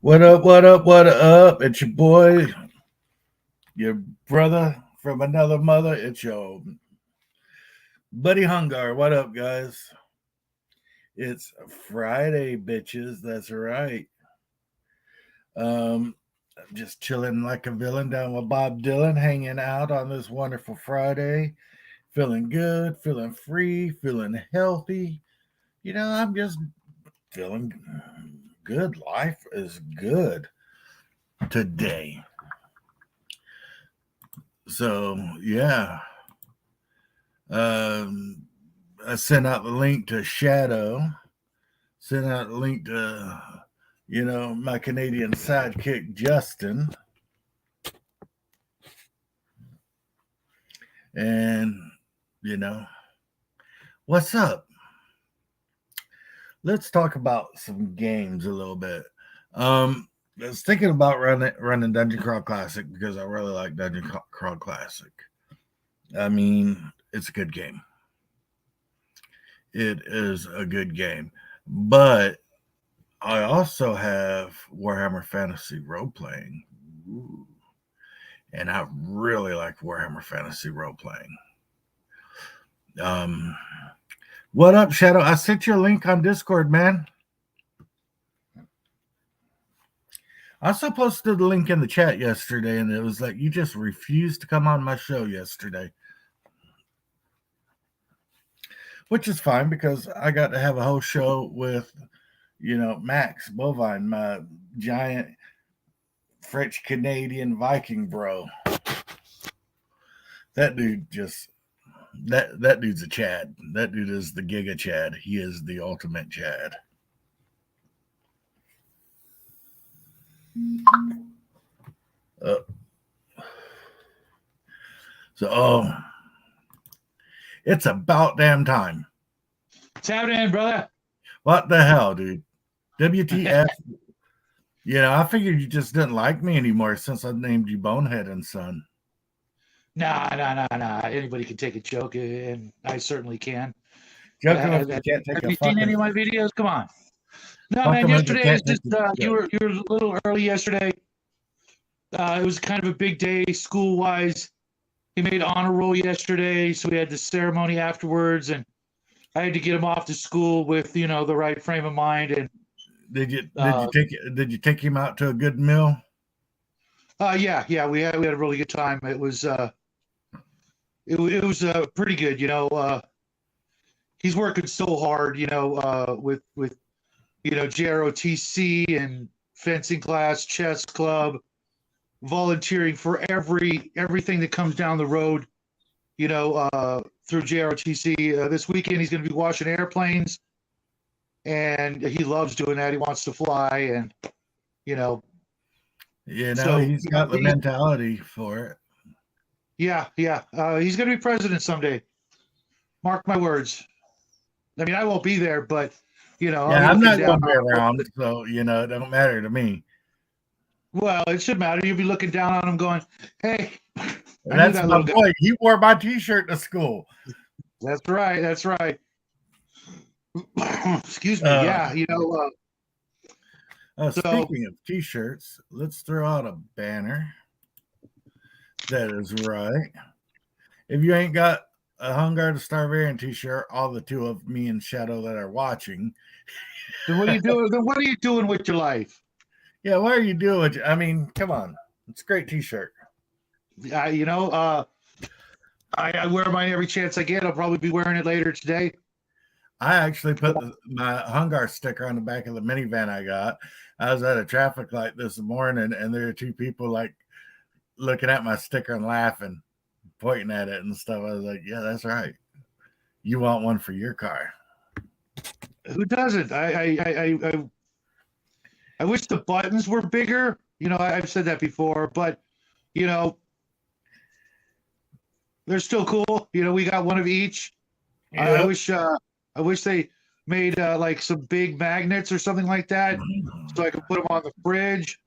What up, what up, what up? It's your boy, your brother from another mother. It's your buddy Hungar. What up, guys? It's Friday, bitches. That's right. Um, just chilling like a villain down with Bob Dylan, hanging out on this wonderful Friday. Feeling good, feeling free, feeling healthy. I'm just feeling good. Life is good today. So, yeah. Um, I sent out the link to Shadow, sent out the link to, my Canadian sidekick, Justin. And, you know, what's up? Let's talk about some games a little bit. I was thinking about running Dungeon Crawl Classic because I really like Dungeon Crawl Classic. I mean, it's a good game. It is a good game. But I also have Warhammer Fantasy Role Playing. Ooh. And I really like Warhammer Fantasy Role Playing. What up, Shadow? I sent you a link on Discord, man. I also posted the link in the chat yesterday, and it was like you just refused to come on my show yesterday. Which is fine because I got to have a whole show with, Max Bovine, my giant French Canadian Viking bro. That dude just that dude's a Chad. That dude is the Giga Chad. He is the ultimate Chad. So, it's about damn time. What's happening, brother? What the hell, dude? WTF? I figured you just didn't like me anymore since I named you Bonehead and Son. Nah. Anybody can take a joke, and I certainly can. Joking with you can't take have a you fucking. seen any of my videos? Come on. No, fucking man. Yesterday can't was just you were a little early yesterday. It was kind of a big day school wise. He made honor roll yesterday, so we had the ceremony afterwards, and I had to get him off to school with the right frame of mind. And did you take him out to a good meal? Yeah, we had a really good time. It was pretty good. He's working so hard. With JROTC and fencing class, chess club, volunteering for everything that comes down the road. Through JROTC. This weekend he's going to be washing airplanes, and he loves doing that. He wants to fly, and so he's got the mentality for it. Yeah. He's going to be president someday. Mark my words. I mean, I won't be there, but I'm not going to be around, so it don't matter to me. Well, it should matter. You'll be looking down on him, going, "Hey, that's my boy. Guy. He wore my T-shirt to school." That's right. Excuse me. Speaking of T-shirts, let's throw out a banner. That is right. If you ain't got a Hungar the Starvarian T-shirt, all the two of me and Shadow that are watching, then what are you doing? Then what are you doing with your life? Yeah, what are you doing? I mean, come on. It's a great T-shirt. I wear mine every chance I get. I'll probably be wearing it later today. I actually put my Hungar sticker on the back of the minivan I got. I was at a traffic light this morning, and there were two people like looking at my sticker and laughing, pointing at it and stuff. I was like, yeah, that's right. You want one for your car. Who doesn't? I wish the buttons were bigger. I've said that before, but they're still cool. We got one of each. Yep. I wish they made like some big magnets or something like that, so I could put them on the fridge.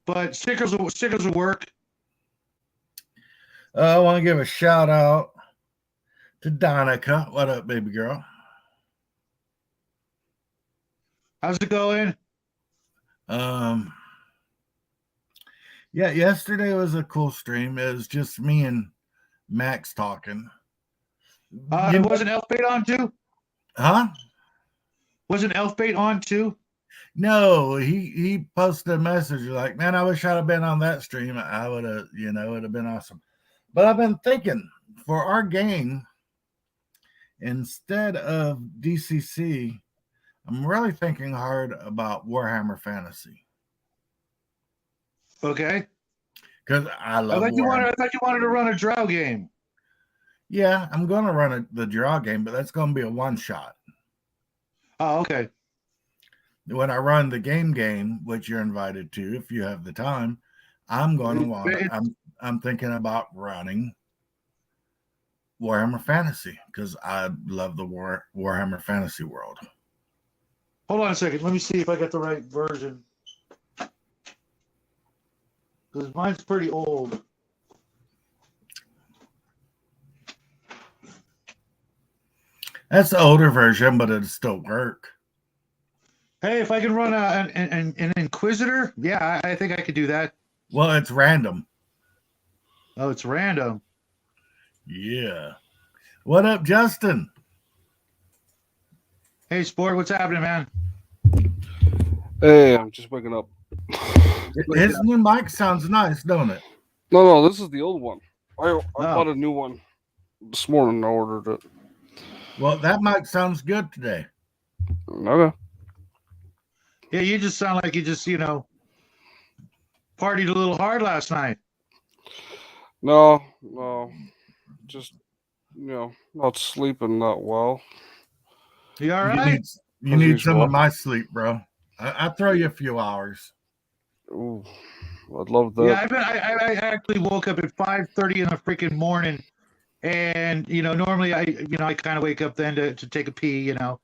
But stickers will work. I want to give a shout out to Donica. What up, baby girl? How's it going? Yeah, yesterday was a cool stream. It was just me and Max talking. You know, Wasn't Elfbait on too? huh? Wasn't Elfbait on too? No, he posted a message like, "Man, I wish I'd have been on that stream. I would have, it would have been awesome." But I've been thinking for our game instead of DCC, I'm really thinking hard about Warhammer Fantasy Okay. because I love I Warhammer. thought you wanted to run a Drow game. Yeah, I'm going to run the draw game, but that's going to be a one shot. Oh, okay. When I run the game, which you're invited to if you have the time, I'm going to want. I'm thinking about running Warhammer Fantasy because I love the Warhammer Fantasy world. Hold on a second. Let me see if I got the right version. Because mine's pretty old. That's the older version, but it'll still work. Hey, if I can run an Inquisitor, yeah, I think I could do that. Well, it's random. Oh, it's random. Yeah. What up, Justin? Hey, Sport, what's happening, man? Hey, I'm just waking up. His new mic sounds nice, don't it? No, this is the old one. I Oh. bought a new one this morning. I ordered it. Well, that mic sounds good today. Okay. Yeah, you just sound like you just, partied a little hard last night. No, just not sleeping that well. You all right? You need some of my sleep, bro. I throw you a few hours. Ooh, I'd love that. Yeah, I actually woke up at 5:30 in the freaking morning, and normally I kind of wake up then to take a pee. I know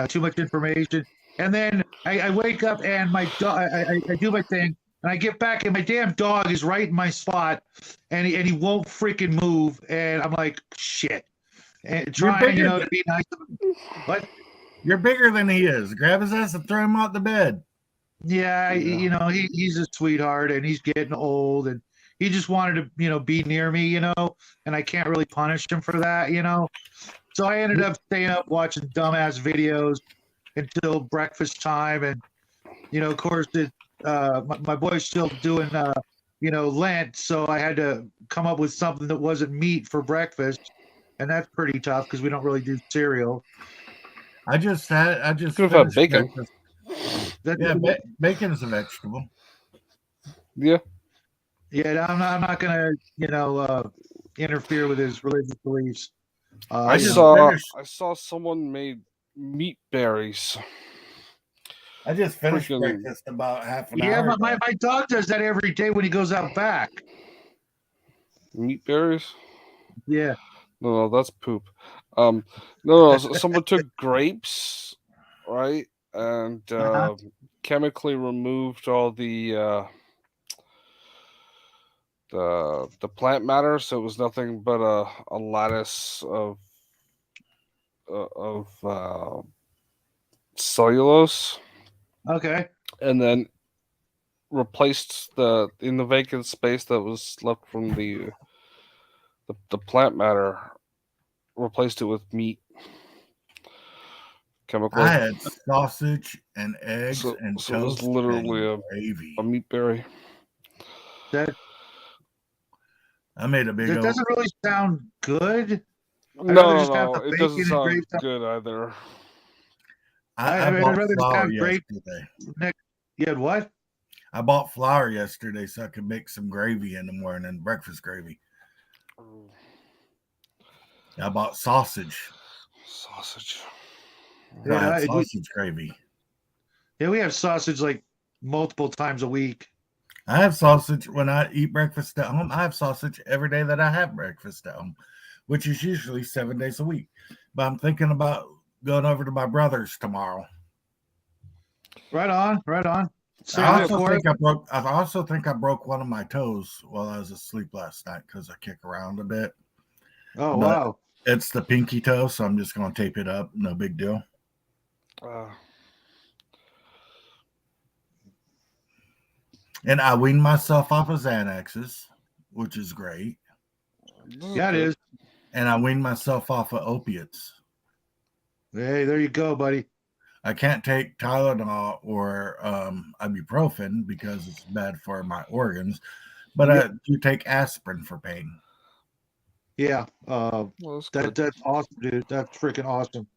too much information, and then I wake up and my dog I do my thing, and I get back and my damn dog is right in my spot, and he won't freaking move, and I'm like shit, and trying to be nice. What? You're bigger than he is. Grab his ass and throw him out the bed. Yeah, he's a sweetheart and he's getting old and he just wanted to, be near me, and I can't really punish him for that, So I ended up staying up watching dumbass videos until breakfast time. And, of course, my boy's still doing, Lent. So I had to come up with something that wasn't meat for breakfast. And that's pretty tough because we don't really do cereal. I just could have had bacon. Breakfast. Yeah, bacon is a vegetable. Yeah. Yeah, I'm not gonna, interfere with his religious beliefs. I saw someone made meat berries. I just finished breakfast about half an hour. Yeah, my dog does that every day when he goes out back. Meat berries? Yeah. No, that's poop. No, someone took grapes, right, and chemically removed all the plant matter, so it was nothing but a lattice of cellulose. Okay. And then replaced in the vacant space that was left from the plant matter, replaced it with meat. Chemical. I had sausage and eggs and so it was literally a meat berry. I made a big. That doesn't really sound good. No, it doesn't sound good either. I'd rather just have yesterday. You had what? I bought flour yesterday so I could make some gravy in the morning, breakfast gravy. I bought sausage. Yeah, sausage gravy. Yeah, we have sausage like multiple times a week. I have sausage when I eat breakfast at home. I have sausage every day that I have breakfast at home, which is usually 7 days a week. But I'm thinking about going over to my brother's tomorrow. Right on. I also think I broke one of my toes while I was asleep last night because I kick around a bit. Oh, wow. It's the pinky toe, so I'm just going to tape it up. No big deal. And I weaned myself off of Xanaxes, which is great. Yeah, it is. And I weaned myself off of opiates. Hey, there you go, buddy. I can't take Tylenol or ibuprofen because it's bad for my organs, but I do take aspirin for pain. Yeah, Well, that's awesome, dude. That's freaking awesome.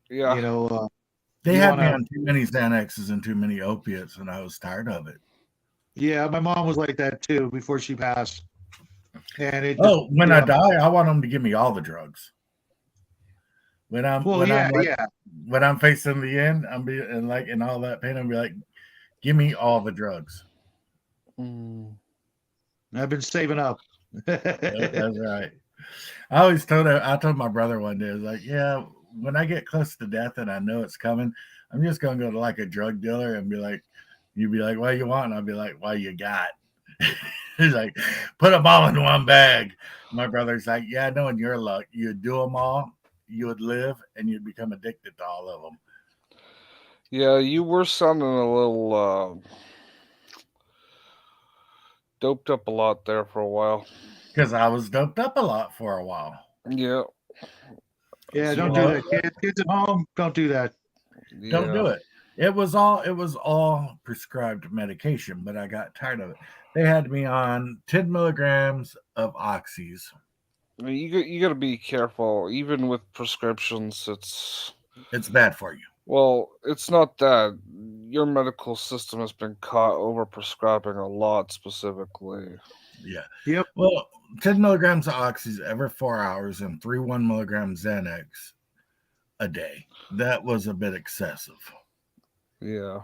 yeah. You know, They you had me wanna- on too many Xanaxes and too many opiates, and I was tired of it. yeah, my mom was like that too before she passed. And it just, Oh, when I die, I want them to give me all the drugs. When I'm well, when yeah, I'm like yeah. when I'm facing the end, I'm be and like in all that pain, I'm be like, give me all the drugs. Mm. I've been saving up. That's right. I told my brother one day, I was like, yeah, when I get close to death and I know it's coming, I'm just gonna go to like a drug dealer and be like, you'd be like, what you want? And I'll be like, what you got? He's like, put them all in one bag. My brother's like, yeah, knowing your luck, you'd do them all, you would live, and you'd become addicted to all of them. Yeah, you were sounding a little doped up a lot there for a while. Because I was doped up a lot for a while. Yeah. Yeah, So, don't do that. Kids at home, don't do that. Don't do it. It was all prescribed medication, but I got tired of it. They had me on 10 milligrams of oxys. I mean, you got to be careful. Even with prescriptions, It's bad for you. well, it's not that your medical system has been caught over prescribing a lot specifically. Yeah. Yep. Well, 10 milligrams of oxys every 4 hours and 1 milligram Xanax a day. That was a bit excessive. Yeah.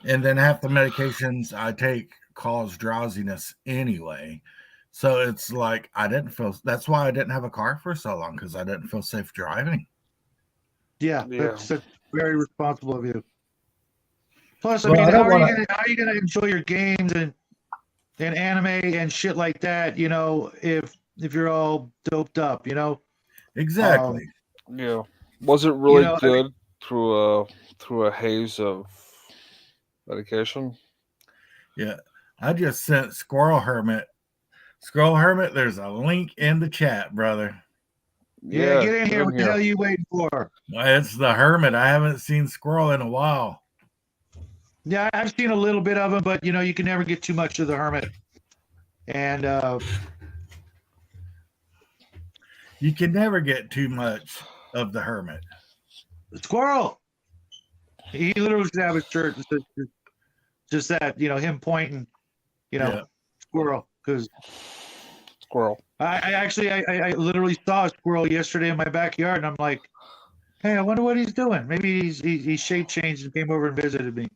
And then half the medications I take cause drowsiness anyway. So it's like that's why I didn't have a car for so long, because I didn't feel safe driving. Yeah, Yeah. that's very responsible of you. Plus, I Well, mean, I don't how are wanna- you gonna enjoy your games and anime and shit like that? You know, if you're all doped up, you know. Exactly. Yeah. Was it really know, I good through a haze of medication? Yeah. I just sent Squirrel Hermit. Squirrel Hermit, there's a link in the chat, brother. Yeah, get in here. What the hell are you waiting for? It's the Hermit. I haven't seen Squirrel in a while. Yeah, I've seen a little bit of him, but you know, you can never get too much of the Hermit. And you can never get too much of the Hermit. Squirrel. He literally should have a shirt that says just that, you know, him pointing, you know, Yeah. Squirrel. Because Squirrel. I literally saw a squirrel yesterday in my backyard, and I'm like, hey, I wonder what he's doing. Maybe he shape changed and came over and visited me.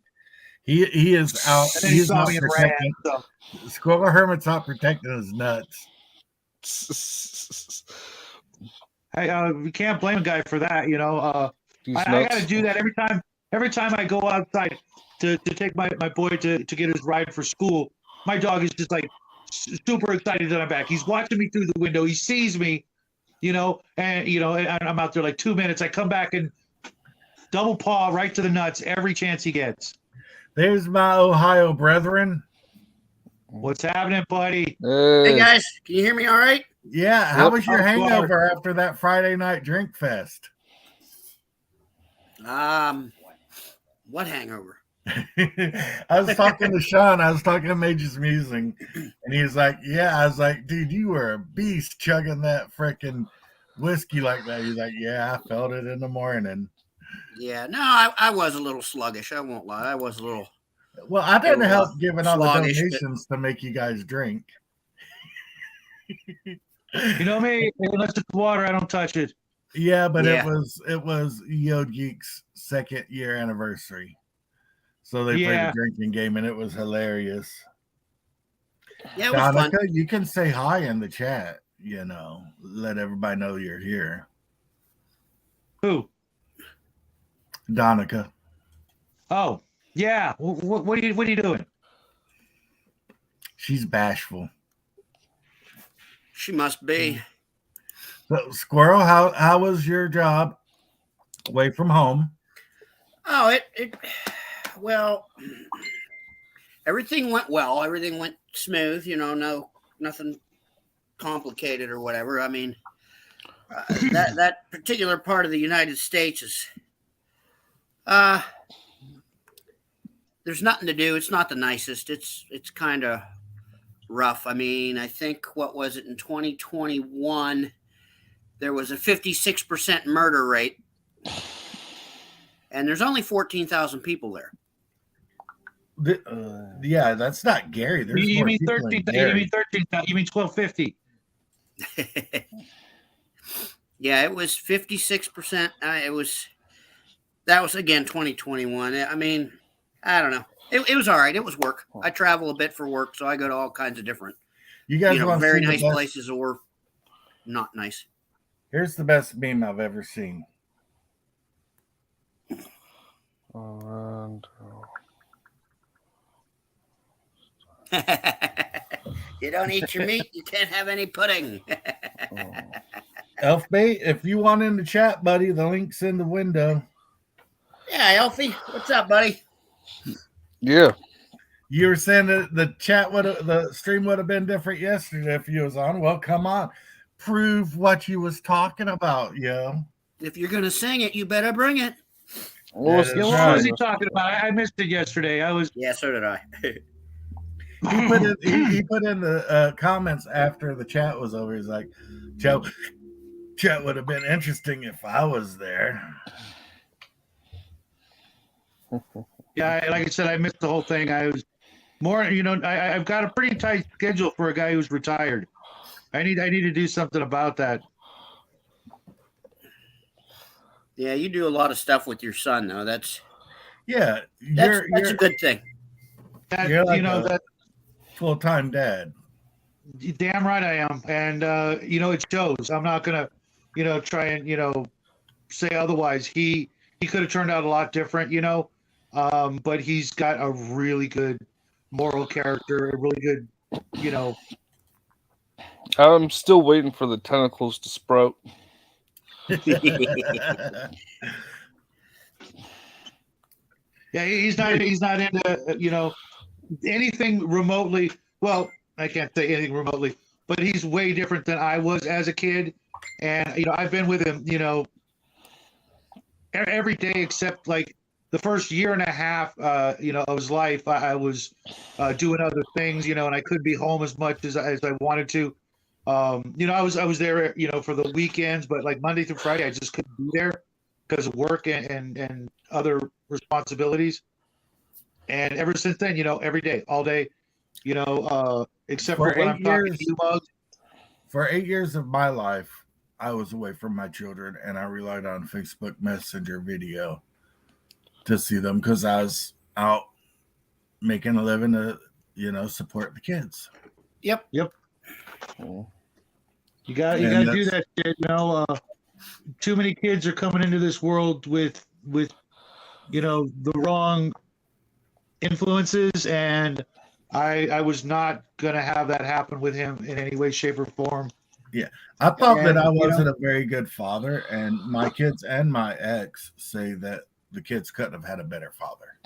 He is out. And then he He's saw not me and protecting. ran. So. Squirrel Hermit's not protecting his nuts. Hey, we can't blame a guy for that, you know. I got to do that every time. Every time I go outside to take my boy to get his ride for school, my dog is just like super excited that I'm back. He's watching me through the window. He sees me, you know, and I'm out there like 2 minutes. I come back and double paw right to the nuts every chance he gets. There's my Ohio brethren. What's happening, buddy? Hey guys, can you hear me all right? Yeah, how was your I'm sorry. hangover after that Friday night drink fest? What hangover? I was talking to Sean. I was talking to Mage's Musing, and he was like, "Yeah." I was like, "Dude, you were a beast chugging that freaking whiskey like that." He's like, "Yeah, I felt it in the morning." Yeah, no, I was a little sluggish. I won't lie. I was a little. Well, I didn't little, help giving all the sluggish, but- donations to make you guys drink. You know me, unless it's water, I don't touch it. Yeah, but Yeah. it was Yod Geek's 2nd year anniversary. So they played Yeah. a drinking game, and it was hilarious. Yeah, it was fun. Donica, you can say hi in the chat, you know, let everybody know you're here. Who? Donica. Oh, yeah. What are you doing? She's bashful. She must be. So, Squirrel, how was your job away from home? Oh, well, everything went well. Everything went smooth. Nothing complicated or whatever. I mean, that particular part of the United States is there's nothing to do. It's not the nicest. It's kind of rough. I mean, I think what was it in 2021? There was a 56% murder rate, and there's only 14,000 people there. Yeah, that's not Gary. There's You more mean people in 13? You Gary. mean 13? You mean 1250? Yeah, it was 56%. That was again 2021. I mean, I don't know. It was all right. It was work. I travel a bit for work, so I go to all kinds of different, You guys want to very see the nice best? places or not nice. Here's the best meme I've ever seen. And You don't eat your meat, you can't have any pudding. Elfbait, if you want in the chat, buddy, the link's in the window. Yeah, Elfie, what's up, buddy? yeah, You were saying that the stream would have been different yesterday if you was on. Well, come on. Prove what you was talking about, yo. If you're gonna sing it, you better bring it. what Yeah, Yeah, That's what right. was he talking about? I missed it yesterday. Yeah, so did I. He put in the comments after the chat was over. He's like, Joe, chat would have been interesting if I was there. Yeah, like I said, I missed the whole thing. I was more, I've got a pretty tight schedule for a guy who's retired. I need to do something about that. Yeah, you do a lot of stuff with your son, though. That's Yeah, that's a good thing. That You're like you know a- that full-time dad. damn right I am, and it shows. I'm not gonna, try and say otherwise. He could have turned out a lot different, but he's got a really good moral character, a really good, I'm still waiting for the tentacles to sprout. Yeah, he's not into anything remotely. Well, I can't say anything remotely, but he's way different than I was as a kid. And I've been with him every day except like the first year and a half of his life. I was doing other things, and I couldn't be home as much as I wanted to. I was there for the weekends, but like Monday through Friday I just couldn't be there because of work and other responsibilities. And ever since then, every day, all day, except for when I'm talking to you, Mug. For 8 years of my life, I was away from my children, and I relied on Facebook Messenger video to see them because I was out making a living to, support the kids. Yep. Oh. You got to do that shit. Too many kids are coming into this world with the wrong influences, and I was not gonna have that happen with him in any way, shape, or form. I thought that And, I wasn't a very good father, and my kids and my ex say that the kids couldn't have had a better father.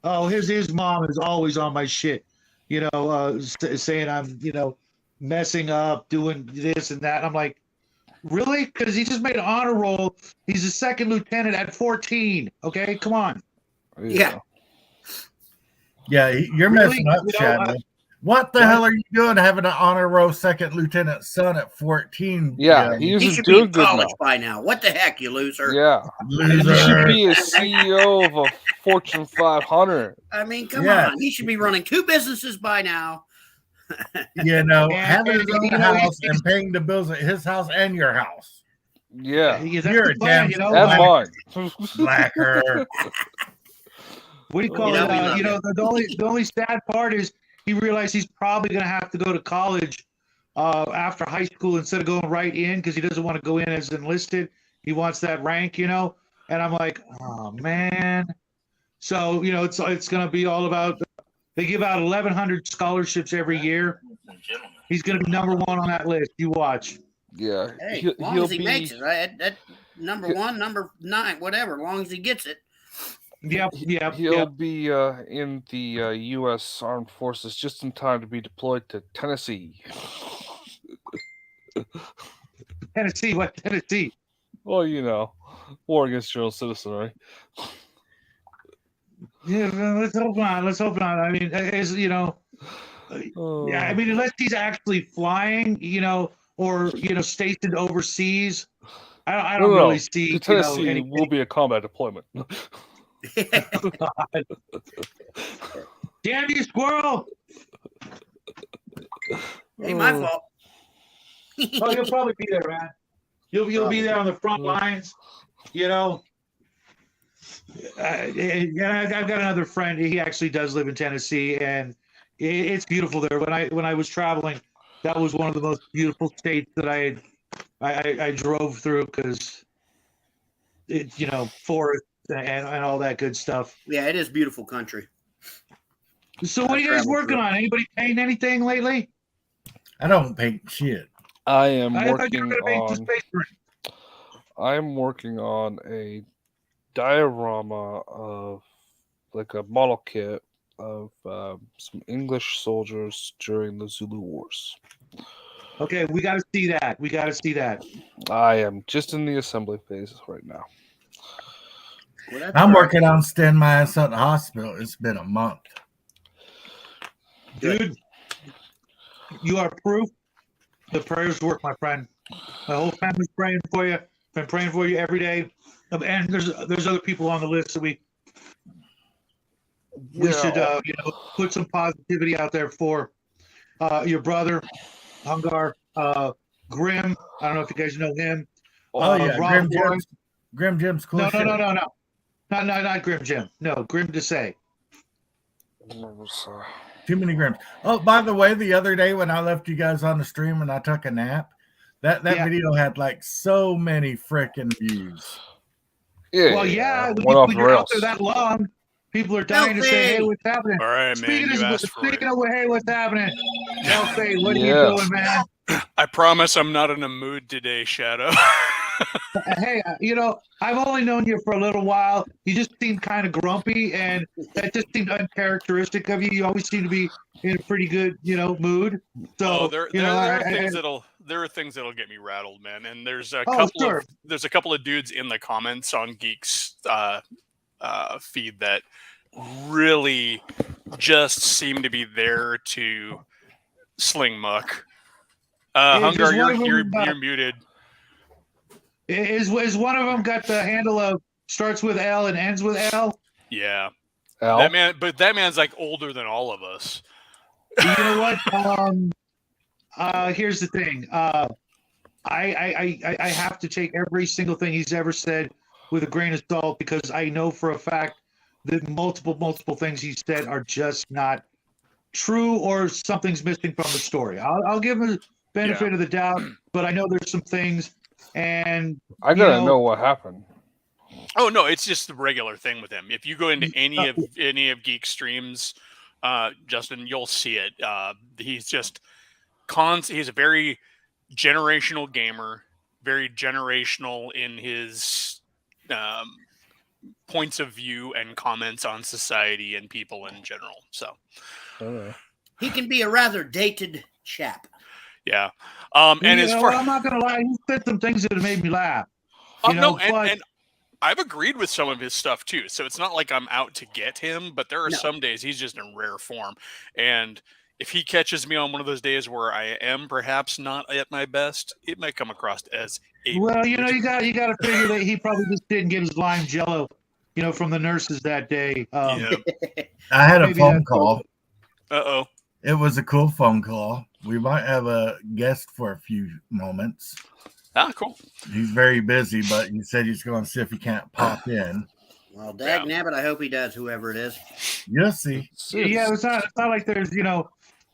Oh, his mom is always on my shit, saying I'm messing up, doing this and that. I'm like, really? Because he just made an honor roll. He's a second lieutenant at 14. Okay, come on. Yeah. Yeah, you're Really? messing up, Shadow. What the hell are you doing having an honor roll second lieutenant son at 14? Yeah, He he's should be doing in good college now. by now. What the heck, you loser? Yeah, he should Loser. be a CEO of a Fortune 500. I mean, come Yeah. on. He should be running 2 businesses by now. Having his own and, house and paying the bills at his house and your house. Yeah, That's You're the a plan, damn and mine. Blacker. What do you call You know, it? we love The only sad part is he realized he's probably going to have to go to college after high school instead of going right in because he doesn't want to go in as enlisted. He wants that rank, And I'm like, oh man. So it's going to be all about. They give out 1,100 scholarships every year. He's going to be number 1 on that list. You watch. Yeah, Hey, as long as he makes it, right? That number 1, number 9, whatever, as long as he gets it. He'll be in the U.S. Armed Forces just in time to be deployed to Tennessee. Tennessee, what Tennessee? Well, you know, war against your own citizenry. Yeah, let's hope not. Let's hope not. I mean, as you know, yeah, I mean, unless he's actually flying, you know, or you know, stationed overseas, I don't really see. To Tennessee you know, will be a combat deployment. Damn you, squirrel! Ain't my fault. Oh, you'll probably be there, man. You'll be there on the front lines. You know. Yeah, I've got another friend. He actually does live in Tennessee, and it's beautiful there. When I was traveling, that was one of the most beautiful states that I drove through because it, you know, forest and all that good stuff. Yeah, it is beautiful country. So what are you guys working on? Anybody painting anything lately? I don't paint shit. I am I thought working you were gonna paint the on. Space Marine. I'm working on a diorama of like a model kit of some English soldiers during the Zulu Wars. Okay, we got to see that. We got to see that. I am just in the assembly phase right now. Well, I'm working on staying my ass at the hospital. It's been a month. Dude, you are proof the prayers work, my friend. My whole family's praying for you. Been praying for you every day. And there's other people on the list that we should you know, put some positivity out there for your brother, Hungar, Grim. I don't know if you guys know him. Oh yeah, Rob Grim Jim's cool. No, not Grim Jim. No, Grim to say. Too many Grims. Oh, by the way, the other day when I left you guys on the stream and I took a nap, that video had like so many freaking views. Yeah. Well, yeah, Went when you're out there that long, people are dying to say, "Hey, what's happening?" All right, man. Speaking You of, asked for it. hey, what's happening? Elfie, what are you doing, man? I promise I'm not in a mood today, Shadow. Hey, you know, I've only known you for a little while. You just seem kind of grumpy, and that just seemed uncharacteristic of you. You always seem to be in a pretty good, you know, mood. So there are things that'll get me rattled, man. And there's a couple of dudes in the comments on Geeks feed that really just seem to be there to sling muck. Hungar, you're muted. Is one of them got the handle of starts with L and ends with L? Yeah. L? That man's like older than all of us. You know what? Here's the thing. I have to take every single thing he's ever said with a grain of salt because I know for a fact that multiple things he said are just not true or something's missing from the story. I'll give him the benefit of the doubt, but I know there's some things. And I gotta know what happened. Oh no, it's just the regular thing with him. If you go into any of Geek streams, Justin, you'll see it. He's just he's a very generational gamer, very generational in his points of view and comments on society and people in general. So he can be a rather dated chap. Yeah. And as far I'm not gonna lie, he said some things that have made me laugh. And I've agreed with some of his stuff too. So it's not like I'm out to get him, but there are some days he's just in rare form. And if he catches me on one of those days where I am perhaps not at my best, it might come across as well, you know, you got to figure that he probably just didn't get his lime jello, you know, from the nurses that day. I had a phone call. Uh-oh. It was a cool phone call. We might have a guest for a few moments. Ah, cool. He's very busy, but he said he's going to see if he can't pop in. Well, dag nabbit, I hope he does, whoever it is. You'll see. Yeah, it's not like there's, you know,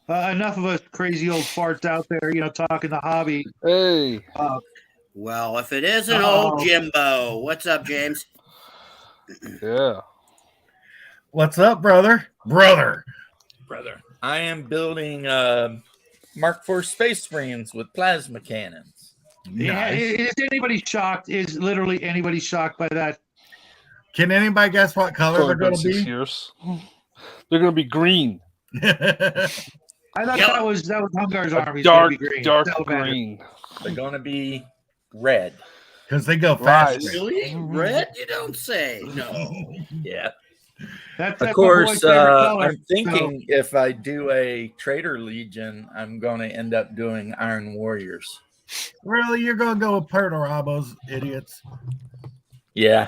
enough of us crazy old farts out there, you know, talking the hobby. Hey. Well, if it isn't old Jimbo. What's up, James? Yeah. What's up, brother? Brother. I am building Mark IV Space Marines with plasma cannons. Yeah, is anybody shocked? Is literally anybody shocked by that? Can anybody guess what color It's they're only going been to 6 be? years. They're going to be green. I thought Yellow. that was Hungar's A army. dark, Be green. dark Salamander. green. They're going to be red. Because they go Rise. faster. Really? Red? You don't say. No. Yeah. That's Of my course, boy's favorite color. I'm thinking if I do a Trader Legion, I'm going to end up doing Iron Warriors. Really? You're going to go with Perturabos, idiots? Yeah.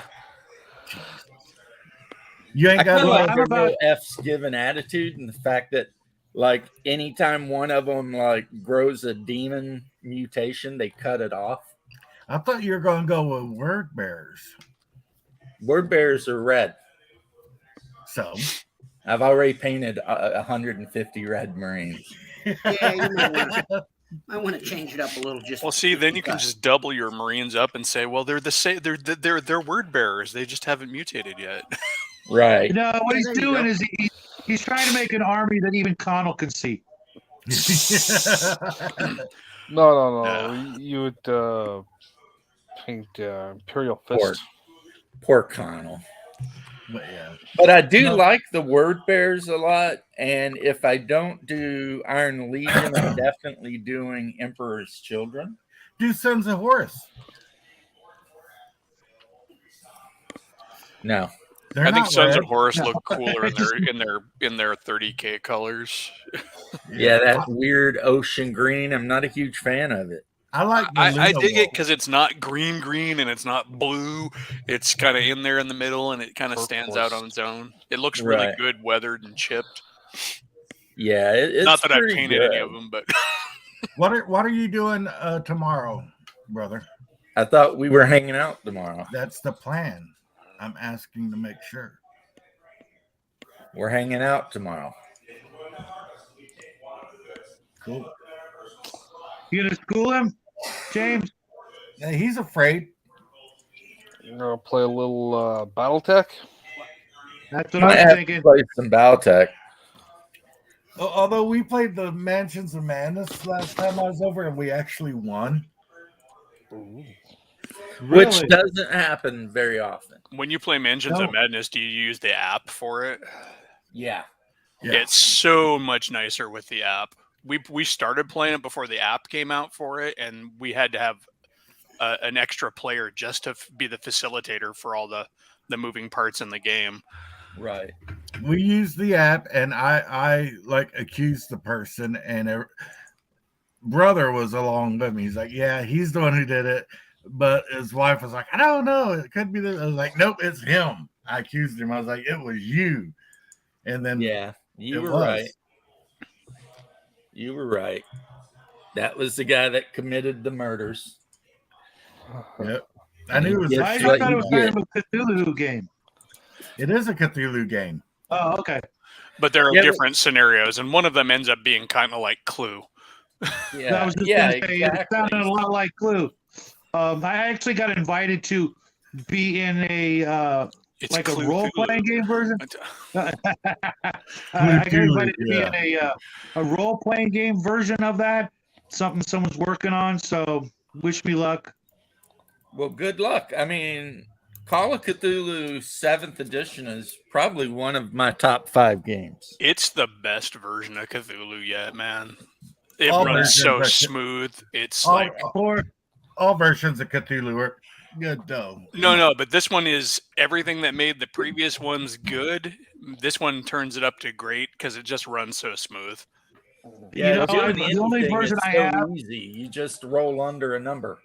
You ain't I got kind of Well, like I'm their about- real F's given attitude and the fact that, like, anytime one of them, like, grows a demon mutation, they cut it off. I thought you were going to go with word bearers. Word bearers are red. So, I've already painted 150 red Marines. Yeah, you might want to change it up a little. Just Well, see, then you can just double your Marines up and say, well, they're the same. They're word bearers. They just haven't mutated yet. Right. No, what Yeah, he's there you doing go. is he's trying to make an army that even Connell can see. No. Yeah. You would paint Imperial Fist. Poor Connell. but yeah. But I do No. like the word bears a lot. And if I don't do Iron Legion, I'm definitely doing Emperor's Children. Do Sons of Horus. No. They're I think not Sons red. of Horus No. look cooler in their 30K colors. Yeah, that weird ocean green. I'm not a huge fan of it. I like the I Luna dig it wolf. because it's not green and it's not blue. It's kind of in there in the middle and it kind of stands out on its own. It looks really Right. good, weathered and chipped. Yeah, it's Not that I've pretty painted good. any of them, but What are you doing tomorrow, brother? I thought we were hanging out tomorrow. That's the plan. I'm asking to make sure. We're hanging out tomorrow. Cool. You gonna school him, James? Yeah, he's afraid. You're going to play a little BattleTech. That's what Might I'm have thinking. to play some Battletech. Although we played the Mansions of Madness last time I was over and we actually won. Which Really? doesn't happen very often. when you play Mansions No. of Madness, do you use the app for it? Yeah. Yeah. It's so much nicer with the app. We started playing it before the app came out for it, and we had to have an extra player just to be the facilitator for all the moving parts in the game. Right. We used the app and I like accused the person and brother was along with me. He's like, yeah, he's the one who did it. But his wife was like, I don't know. It could be this. I was like, nope, it's him. I accused him. I was like, it was you. And then Yeah. You it were was. right. You were right. That was the guy that committed the murders. Yep. I knew it was. Yes, I what thought it you was kind get. of a Cthulhu game. It is a Cthulhu game. Oh, okay. But there are Yeah, but- different scenarios, and one of them ends up being kind of like Clue. Yeah. I was just Yeah, gonna say, it sounded a lot like Clue. I actually got invited to be in a It's like Clue a role playing Thulu. game version. I got invited to be in a role playing game version of that. Something someone's working on. So wish me luck. Well, good luck. I mean, Call of Cthulhu 7th edition is probably one of my top 5 games. It's the best version of Cthulhu yet, man. It All runs versions so are- smooth. It's All, like all versions of Cthulhu are good though. no, but this one is everything that made the previous ones good. This one turns it up to great because it just runs so smooth. Yeah, You know, doing the only anything version is I so have- easy. You just roll under a number.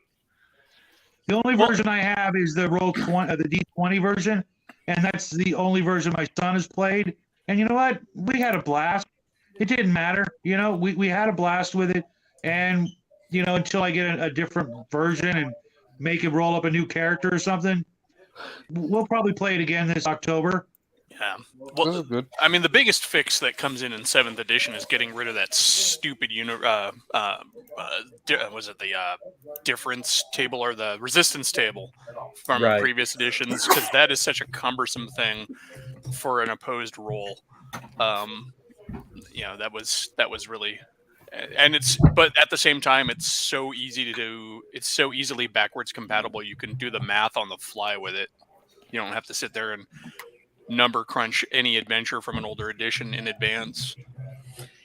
The only version I have is the the D20 version, and that's the only version my son has played. And you know what? We had a blast. It didn't matter. You know, we had a blast with it. And, you know, until I get a different version and make it roll up a new character or something, we'll probably play it again this October. Yeah. This Well, is good. I mean, the biggest fix that comes in 7th edition is getting rid of that stupid was it the difference table or the resistance table from Right. previous editions? Because that is such a cumbersome thing for an opposed roll. You know, that was really, and but at the same time, it's so easy to do. It's so easily backwards compatible. You can do the math on the fly with it. You don't have to sit there and number crunch any adventure from an older edition in advance.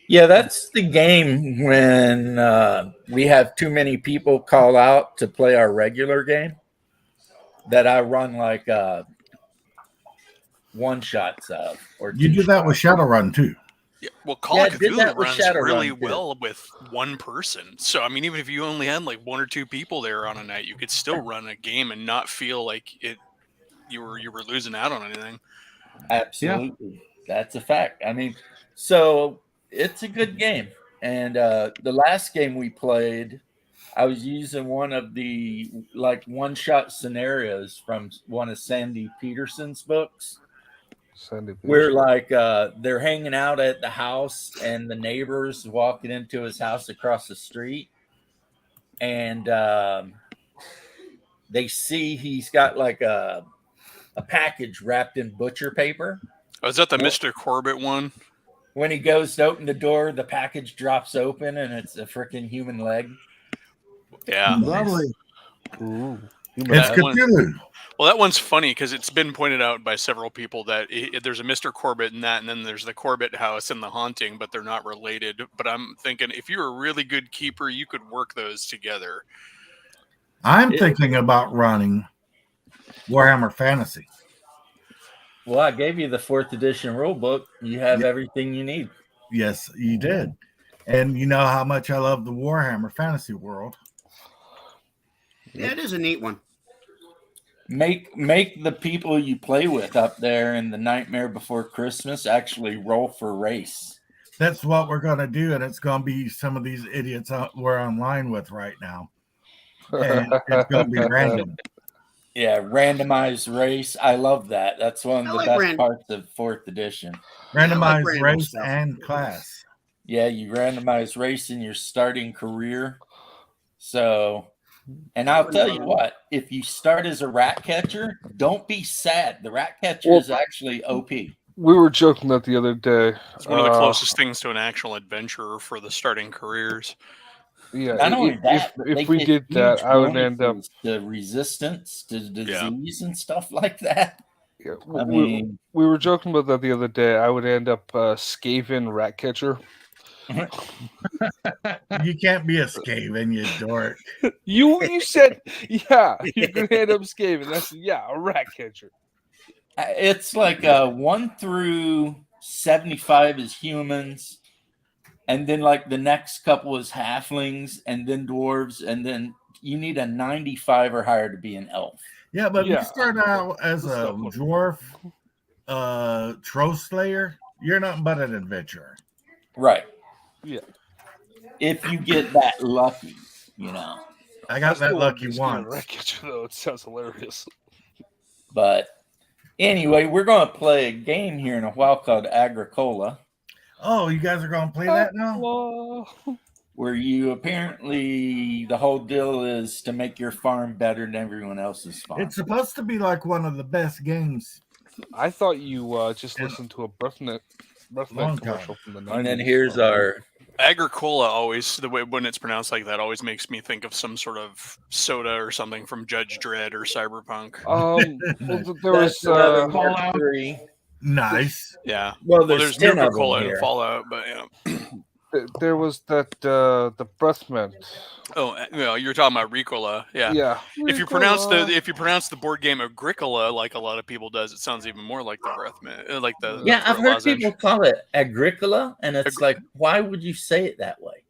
Yeah, that's the game when we have too many people call out to play our regular game that I run like one shots of or You two do that with shots. Shadowrun too. Yeah, well, Call of did that Cthulhu with runs really Shadowrun, too. well with one person. So, I mean, even if you only had like one or two people there on a night, you could still run a game and not feel like you were losing out on anything. Absolutely. That's a fact. I mean, so it's a good game. And the last game we played, I was using one of the like one-shot scenarios from one of Sandy Peterson's books. Where like they're hanging out at the house and the neighbors walking into his house across the street, and they see he's got like a package wrapped in butcher paper. Oh, is that the Mr. Corbett one? When he goes to open the door, the package drops open and it's a freaking human leg. Yeah, Lovely. Ooh. It's Cthulhu. Well, that one's funny because it's been pointed out by several people that there's a Mr. Corbett in that, and then there's the Corbett house and the haunting, but they're not related. But I'm thinking if you're a really good keeper, you could work those together. I'm thinking about running Warhammer Fantasy. Well, I gave you the 4th edition rule book. You have everything you need. Yes, you did. And you know how much I love the Warhammer Fantasy world. Yeah, it is a neat one. Make the people you play with up there in the Nightmare Before Christmas actually roll for race. That's what we're going to do, and it's going to be some of these idiots we're online with right now. And it's going to be random. Yeah, randomized race. I love that. That's one of the best parts of 4th edition. Randomized race and class. Yeah, you randomize race in your starting career. So, and I'll tell you what, if you start as a rat catcher, don't be sad. The rat catcher is actually OP. We were joking that the other day. It's one of the closest things to an actual adventurer for the starting careers. Yeah, not only that, if we did that, I would end up to resistance to disease and stuff like that. Yeah, I mean, we were joking about that the other day. I would end up Skaven rat catcher. You can't be a Skaven, you dork. You said, yeah, you can end up Skaven. That's a rat catcher. It's like 1 through 75 is humans, and then like the next couple is halflings, and then dwarves, and then you need a 95 or higher to be an elf. Yeah, but if you start out as a dwarf troll slayer, you're nothing but an adventurer. Right. Yeah. If you get that lucky, you know. I got that lucky once. Rat catcher, though. It sounds hilarious. But anyway, we're going to play a game here in a while called Agricola. Oh, you guys are going to play that now? Where you apparently, the whole deal is to make your farm better than everyone else's farm. It's supposed to be like one of the best games. I thought you just listened to a BreathNet commercial from the 90s. And then here's our... Agricola always, the way when it's pronounced like that, always makes me think of some sort of soda or something from Judge Dredd or Cyberpunk. There was Fallout. Nice. Yeah. Well, there's Nuka-Cola and Fallout, but there was that the breath mint. Oh, you're talking about Ricola, yeah. Yeah. If you pronounce the board game Agricola like a lot of people does, it sounds even more like the breath mint, like the I've heard people call it Agricola, and it's like, why would you say it that way?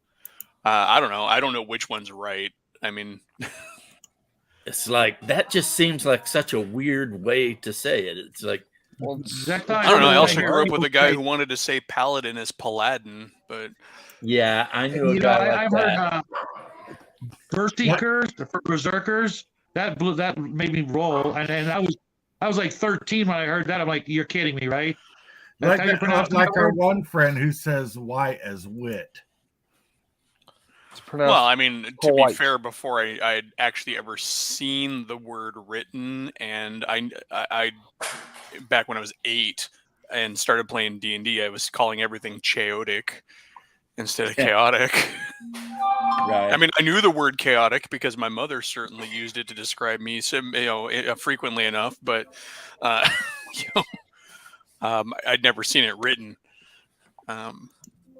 I don't know. I don't know which one's right. I mean, it's like that just seems like such a weird way to say it. It's like, well, I don't know. I also grew up with a guy who wanted to say paladin as paladin, but yeah, I knew a guy like I've that. Heard Berserkers, Berserkers. That made me roll, and I was like 13 when I heard that. I'm like, you're kidding me, right? Like our one friend who says white as wit. Well, I mean, to be fair, before I'd actually ever seen the word written, and I back when I was 8 and started playing D&D, I was calling everything chaotic. instead of chaotic. Right. I mean, I knew the word chaotic because my mother certainly used it to describe me, frequently enough. But I'd never seen it written.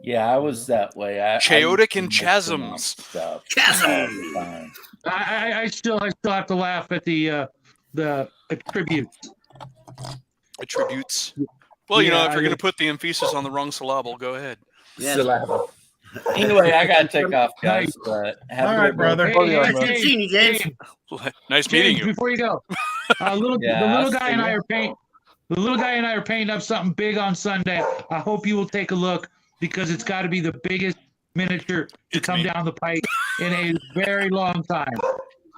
Yeah, I was that way. Chaotic I and used to mispronounce chasms. Stuff Chasm. all the time. I still have to laugh at the attributes. Attributes. Well, if Yeah, you're going to put the emphasis on the wrong syllable, go ahead. Yes. Syllable. Anyway, I gotta take off, guys. Nice. But have All a right, good brother. Hey, yeah, hey, man. James, Seeing you, James. Nice meeting James, you. before you go, Yeah, the little guy see and I ya. are The little guy and I are painting up something big on Sunday. I hope you will take a look because it's got to be the biggest miniature to It's come me. down the pike in a very long time.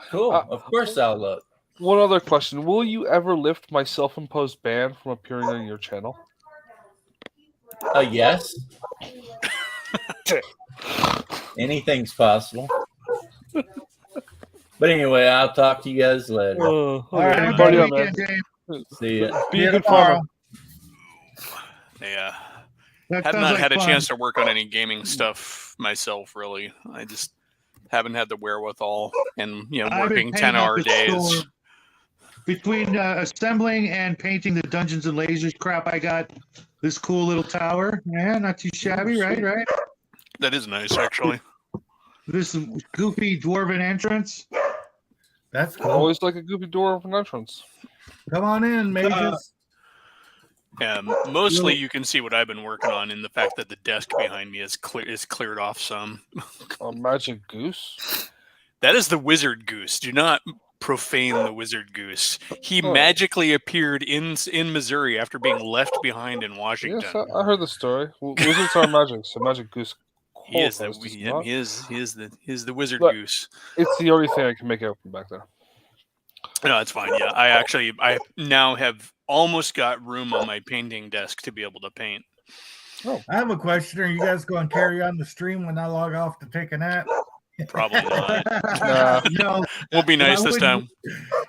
Cool. Of course I'll look. One other question: will you ever lift my self-imposed ban from appearing on your channel? Yes. Anything's possible. But anyway, I'll talk to you guys later. All right, Have a everybody. good Party on, man. weekend, James. See ya. Be a good tomorrow. farmer. Yeah. That Have sounds not like had a fun. chance to work on any gaming stuff myself, really. I just haven't had the wherewithal and, I've been working painting up 10-hour the days. store. Between assembling and painting the Dungeons and Lasers crap, I got this cool little tower. Yeah, not too shabby, right? Right. That is nice, actually. This goofy dwarven entrance. That's cool. Always like a goofy door of an entrance. Come on in, mages. Mostly you can see what I've been working on in the fact that the desk behind me is cleared off some. A magic goose. That is the wizard goose. Do not profane the wizard goose. He Oh. magically appeared in Missouri after being left behind in Washington. Yes, I heard the story. Wizards are magic, so magic goose He is qualifies, does not. he is the wizard But- goose. It's the only thing I can make out from back there. No, it's fine. Yeah, I now have almost got room on my painting desk to be able to paint. I have a question. Are you guys going to carry on the stream when I log off to take a nap? Probably not. Nah. No, We'll be nice this time.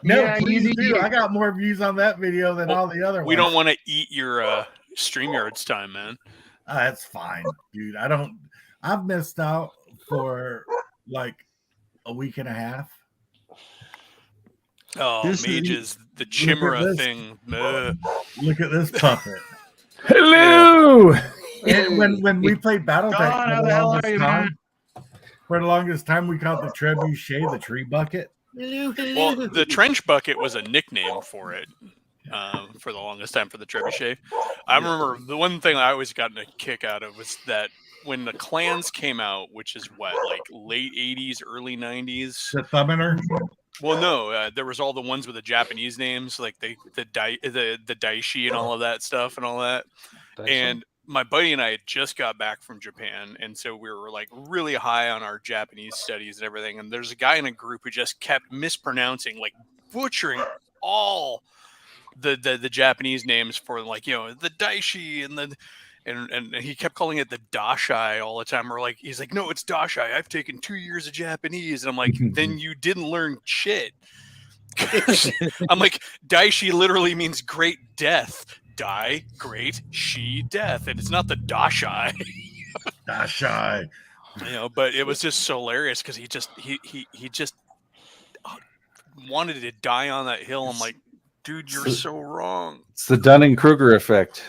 No, Yeah, you please need do. to- I got more views on that video than all the other We ones. don't want to eat your StreamYard's time, man. That's fine, dude. I've missed out for like a week and a half. Oh, This is- mages, the Look at chimera this. thing. Ugh. Look at this puppet. Hello. And when we played BattleTech Don, how the hell are you, man? for the longest time, we called the trebuchet the tree bucket. Hello, Well, hello. the trench bucket was a nickname for it for the longest time for the trebuchet. I remember the one thing I always gotten a kick out of was that when the clans came out, which is what, like late 80s, early 90s. The thumbener. Well, no, there was all the ones with the Japanese names, like the Daishi and all of that stuff and all that. And my buddy and I had just got back from Japan, and so we were like really high on our Japanese studies and everything. And there's a guy in a group who just kept mispronouncing, like butchering all the Japanese names for, like, the Daishi and he kept calling it the Dashai all the time. We're like, he's like, no, it's Dashai. I've taken 2 years of Japanese. And I'm like, then you didn't learn shit. I'm like, Daishi literally means great death. Dai, great, she, death. And it's not the Dashai. Dashai. But it was just so hilarious because he just wanted to die on that hill. I'm like, dude, you're so wrong. It's the Dunning-Kruger effect.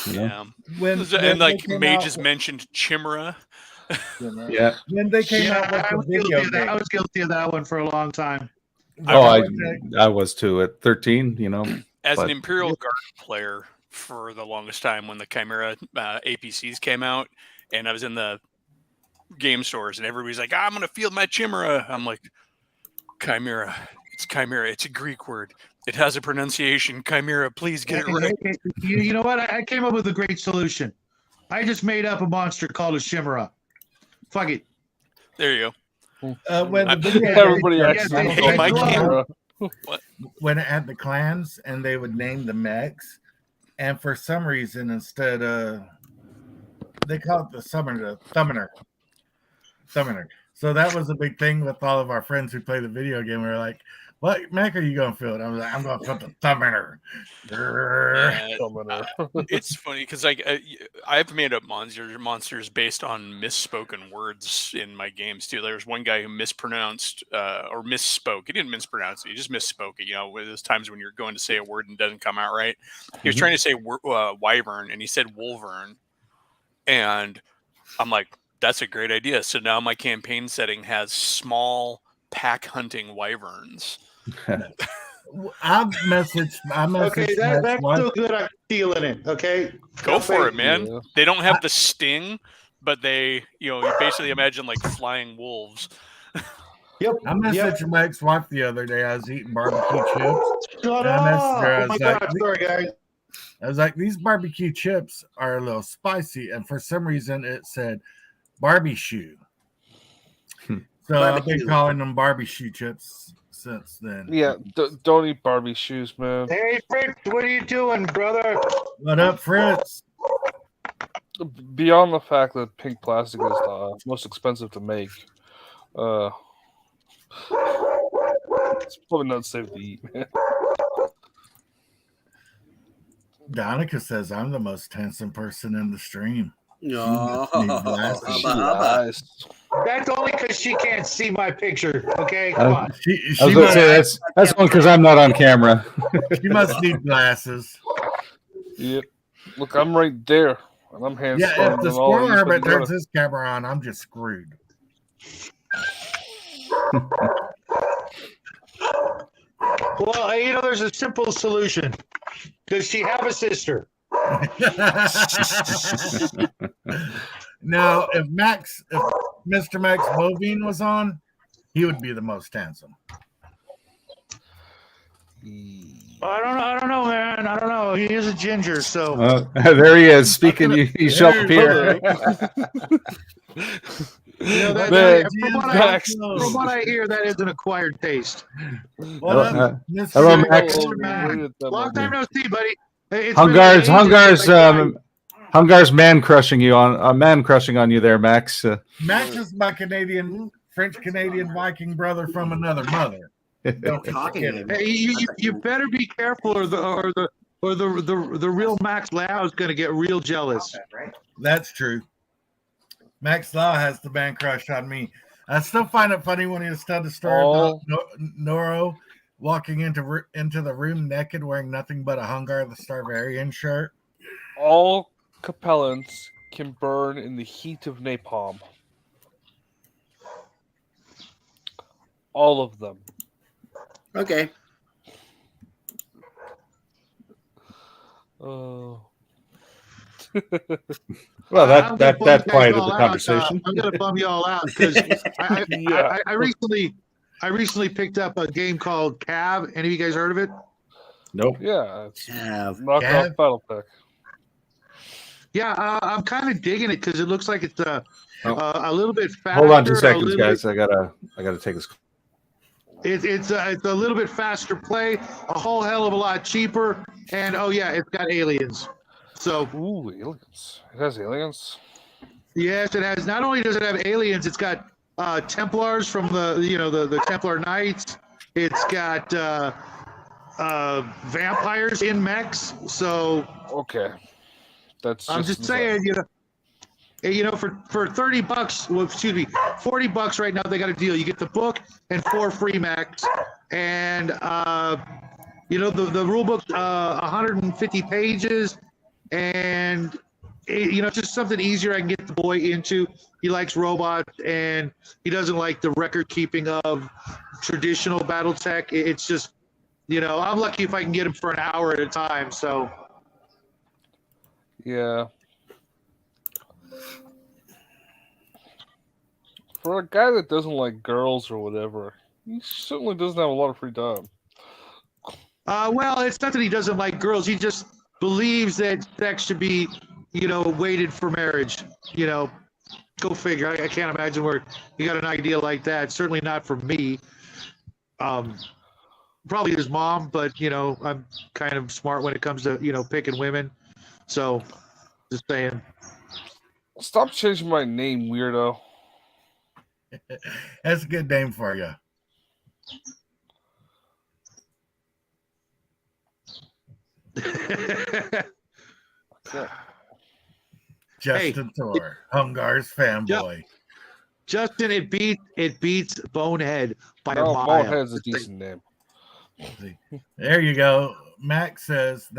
You know? Yeah. When And like they came mages out- mentioned Chimera. Yeah. when they came Yeah, out with I the was guilty video of that. I game. was guilty of that one for a long time. Oh, BattleTech- I was too at 13. As But- an Imperial Guard player for the longest time when the Chimera APCs came out, and I was in the game stores, and everybody's like, I'm going to field my Chimera. I'm like, Chimera. It's Chimera. It's a Greek word. It has a pronunciation. Chimera, please get it right. You know what? I came up with a great solution. I just made up a monster called a Chimera. Fuck it. There you go. when the video game Everybody came out, accidentally they- Hey, my they- camera. when it had the clans and they would name the mechs, and for some reason instead they call it the thumbener. So that was a big thing with all of our friends who play the video game. We were like, What Mac are you gonna fill it? I'm gonna put the thumb in her. Yeah, Summoner. it's funny because I've made up monsters based on misspoken words in my games too. There was one guy who mispronounced or misspoke. He didn't mispronounce it; he just misspoke it. You know, there's times when you're going to say a word and it doesn't come out right. He was trying to say wyvern and he said wolvern, and I'm like, that's a great idea. So now my campaign setting has small pack hunting wyverns. I messaged. Okay, that's so good. I'm stealing it. Okay, Go for it, man. Yeah. They don't have the sting, but they, you basically imagine like flying wolves. Yep. I messaged my ex-wife the other day. I was eating barbecue chips. Shut I messaged her. up! Oh my God! Sorry, guys. I was like, these barbecue chips are a little spicy, and for some reason it said barbecue. So I've been calling them barbecue chips since then. Yeah, don't eat Barbie shoes, man. Hey, Fritz, what are you doing, brother? What up, Fritz? Beyond the fact that pink plastic is the most expensive to make, it's probably not safe to eat, man. Donica says I'm the most handsome person in the stream. No, Nice. That's only because she can't see my picture. Okay, come on. I was going to say that's only because I'm not on camera. She must need glasses. Yep. Look, I'm right there, and I'm handsome. Yeah, if the squirrel hermit turns his camera on, I'm just screwed. Well, there's a simple solution. Does she have a sister? Now, if Mr. Max Bovine was on, he would be the most handsome. I don't know, man. I don't know. He is a ginger, so. There he is. Speaking, you show up here. From what I hear, that is an acquired taste. Hello, Max. Long time no see, buddy. Hungar's man crushing on you there, Max. Max is my French Canadian Viking brother from another mother. Don't hey, you better be careful, or the real Max Lau is going to get real jealous. That's true. Max Lau has the man crush on me. I still find it funny when he was telling the story about Noro walking into the room naked, wearing nothing but a Hungar the Starvarian shirt. All Capellans can burn in the heat of napalm. All of them. Okay. Oh. Well, that quieted the conversation. I'm going to bum you all out because I recently picked up a game called Cav. Any of you guys heard of it? Nope. Yeah, it's Cav. knockoff battle pack. Yeah, I'm kind of digging it because it looks like it's a little bit faster. Hold on 2 seconds, guys. I gotta take this. It's a little bit faster play, a whole hell of a lot cheaper, and it's got aliens. So, aliens! It has aliens. Yes, it has. Not only does it have aliens, it's got Templars from the Templar Knights. It's got vampires in mechs. So okay, I'm just saying, for $30, well, excuse me, $40 right now. They got a deal. You get the book and 4 free mechs, and the rule book 150 pages. And it's just something easier I can get the boy into. He likes robots, and he doesn't like the record keeping of traditional battle tech. It's just, I'm lucky if I can get him for an hour at a time. So, yeah. For a guy that doesn't like girls or whatever, he certainly doesn't have a lot of free time. Well, it's not that he doesn't like girls. He just believes that sex should be, waited for marriage. Go figure. I can't imagine where you got an idea like that. Certainly not for me. Probably his mom, but I'm kind of smart when it comes to picking women. So, just saying. Stop changing my name, weirdo. That's a good name for you. Justin Thor, Hungar's fanboy. Justin, it beats Bonehead by a No, mile. Bonehead's a decent name. There you go. Max says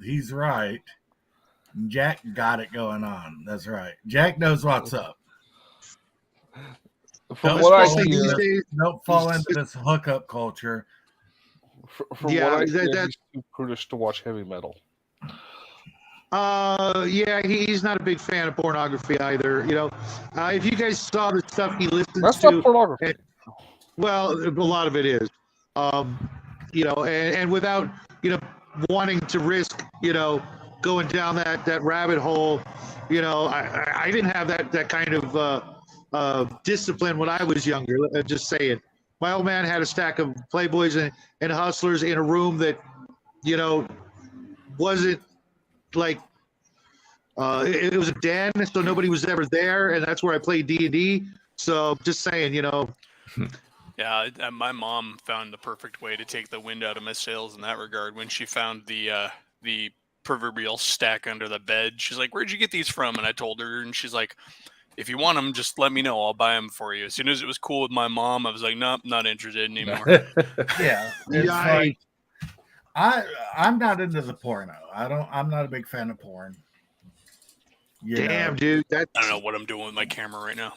he's right. Jack got it going on. That's right. Jack knows what's up. From what I Especially hear, these days, Don't fall into this hookup culture. from Yeah, what I hear, that- he's too prudish to watch heavy metal. yeah, he's not a big fan of pornography either. You know, if you guys saw the stuff he listens That's to, not pornography. well, a lot of it is. You know, and without, you know, wanting to risk, you know, going down that rabbit hole, you know, I didn't have that kind of discipline when I was younger. Just saying, my old man had a stack of Playboys and Hustlers in a room that, you know, wasn't like it was a den, so nobody was ever there, and that's where I played D&D. So just saying, you know. Yeah, my mom found the perfect way to take the wind out of my sails in that regard when she found the proverbial stack under the bed. She's like, "Where'd you get these from?" And I told her, and she's like, "If you want them, just let me know. I'll buy them for you." As soon as it was cool with my mom, I was like, "Nope, not interested anymore." Yeah, it's like I'm not into the porno. I'm not a big fan of porn. Damn, dude, I don't know what I'm doing with my camera right now.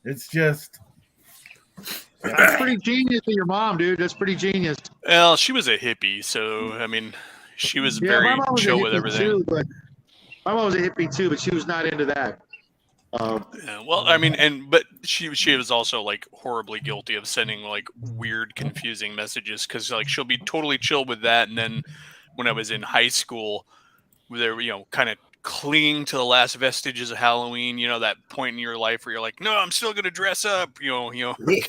It's just that's pretty genius of your mom, dude. That's pretty genius. Well, she was a hippie, so I mean, she was Yeah, very my mom was chill a with hippie everything. too, but my mom was a hippie too, but she was not into that. Yeah, well, I mean, but she was also like horribly guilty of sending like weird, confusing messages because like she'll be totally chill with that, and then when I was in high school, there, you know, kind of clinging to the last vestiges of Halloween, you know, that point in your life where you're like, no, I'm still going to dress up, you know, and we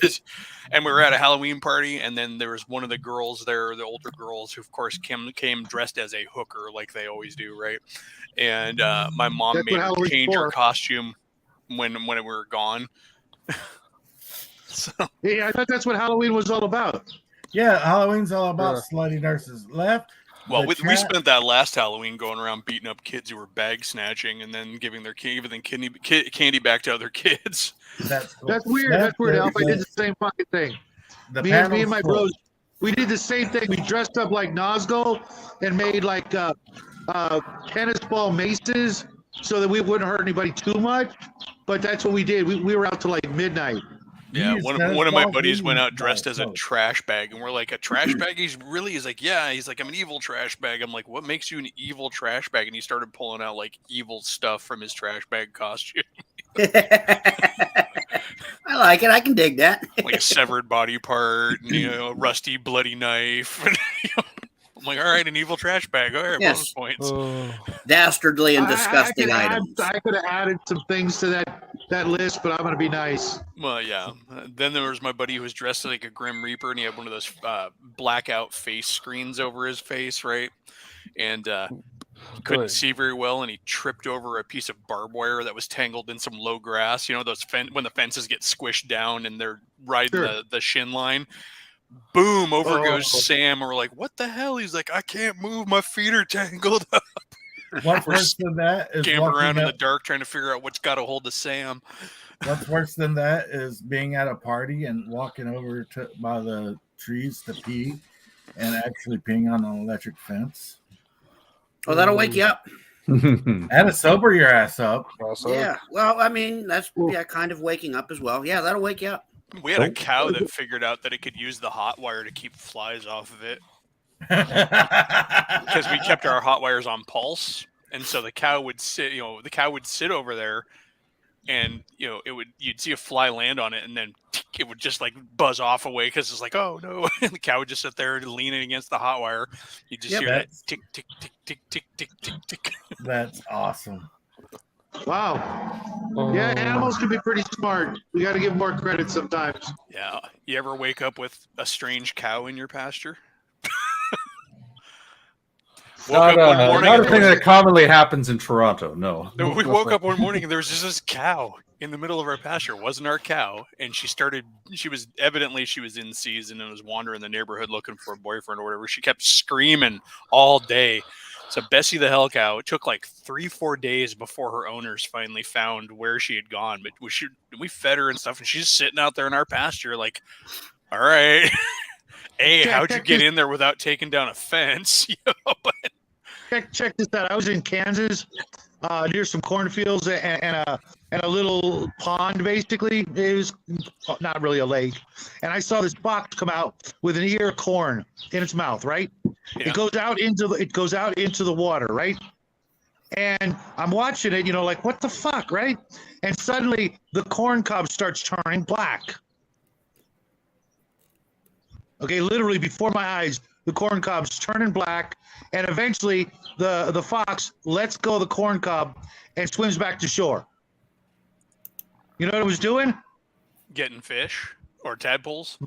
were at a Halloween party, and then there was one of the girls there, the older girls, who of course came dressed as a hooker like they always do, right? And my mom made her change her costume when we were gone. So, yeah, I thought that's what Halloween was all about. Yeah, Halloween's all about slutty nurses. Left. Well, we spent that last Halloween going around beating up kids who were bag snatching and then giving candy back to other kids. That's weird. That's weird, Alf. I did the same fucking thing. Me and my bros, we did the same thing. We dressed up like Nazgul and made like tennis ball maces so that we wouldn't hurt anybody too much. But that's what we did. We were out till like midnight. Yeah, one of my buddies went out dressed as a trash bag, and we're like, a trash bag? He's like, yeah. He's like, I'm an evil trash bag. I'm like, what makes you an evil trash bag? And he started pulling out like evil stuff from his trash bag costume. I like it. I can dig that. Like a severed body part, and, you know, a rusty, bloody knife. I'm like, all right, an evil trash bag. All right, bonus points. Dastardly and disgusting items. I could have added some things to that list, but I'm going to be nice. Well, yeah. Then there was my buddy who was dressed like a Grim Reaper, and he had one of those blackout face screens over his face, right? And couldn't see very well, and he tripped over a piece of barbed wire that was tangled in some low grass. You know, those when the fences get squished down and they're riding the shin line. Boom, over goes Sam. And we're like, what the hell? He's like, I can't move. My feet are tangled up. What's worse than that is gambling around in the dark trying to figure out what's got a hold of Sam. What's worse than that is being at a party and walking over by the trees to pee and actually peeing on an electric fence. Oh, that'll wake you up. That'll sober your ass up. Yeah. Well, I mean, that's kind of waking up as well. Yeah, that'll wake you up. We had a cow that figured out that it could use the hot wire to keep flies off of it. Because we kept our hot wires on pulse, and so the cow would sit over there, and you'd see a fly land on it, and then it would just like buzz off away because it's like, oh no. And the cow would just sit there leaning against the hot wire. You just hear that tick tick tick tick tick tick tick tick. That's awesome. Wow. Yeah, animals can be pretty smart. We got to give them more credit sometimes. Yeah. You ever wake up with a strange cow in your pasture? Not a thing that commonly happens in Toronto. No. We woke up one morning and there was just this cow in the middle of our pasture. It wasn't our cow, and she was in season and was wandering the neighborhood looking for a boyfriend or whatever. She kept screaming all day. So Bessie the hell cow, it took like 3-4 days before her owners finally found where she had gone. But we fed her and stuff, and she's sitting out there in our pasture like, all right. Hey, how'd you get in there without taking down a fence? Check this out. I was in Kansas, near some cornfields and a little pond. Basically, it was not really a lake. And I saw this fox come out with an ear of corn in its mouth. Right? Yeah. It goes out into the water. Right? And I'm watching it. Like what the fuck, right? And suddenly the corn cob starts turning black. Okay, literally before my eyes, the corn cob's turning black, and eventually the fox lets go of the corn cob and swims back to shore. You know what it was doing? Getting fish or tadpoles?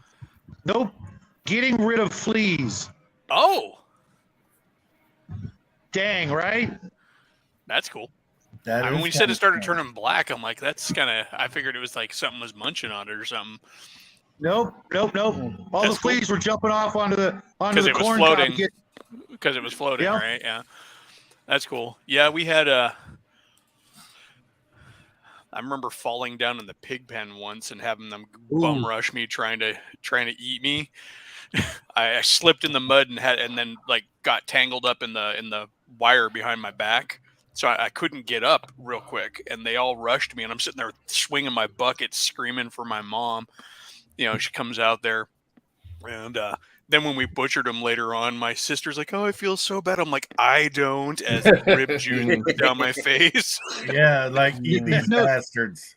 Nope. Getting rid of fleas. Oh. Dang, right? That's cool. When you said it started turning black, I'm like, that's kind of, I figured it was like something was munching on it or something. Nope. All that's the fleas were jumping off onto the corn cob. Because it was floating, yep. Right? Yeah. That's cool. Yeah, we had I remember falling down in the pig pen once and having them bum rush me trying to eat me. I slipped in the mud and then like got tangled up in the wire behind my back. So I couldn't get up real quick, and they all rushed me, and I'm sitting there swinging my bucket, screaming for my mom. She comes out there, and then when we butchered them later on, my sister's like, "Oh, I feel so bad." I'm like, "I don't," as rib juice down my face. Yeah, like eat these bastards.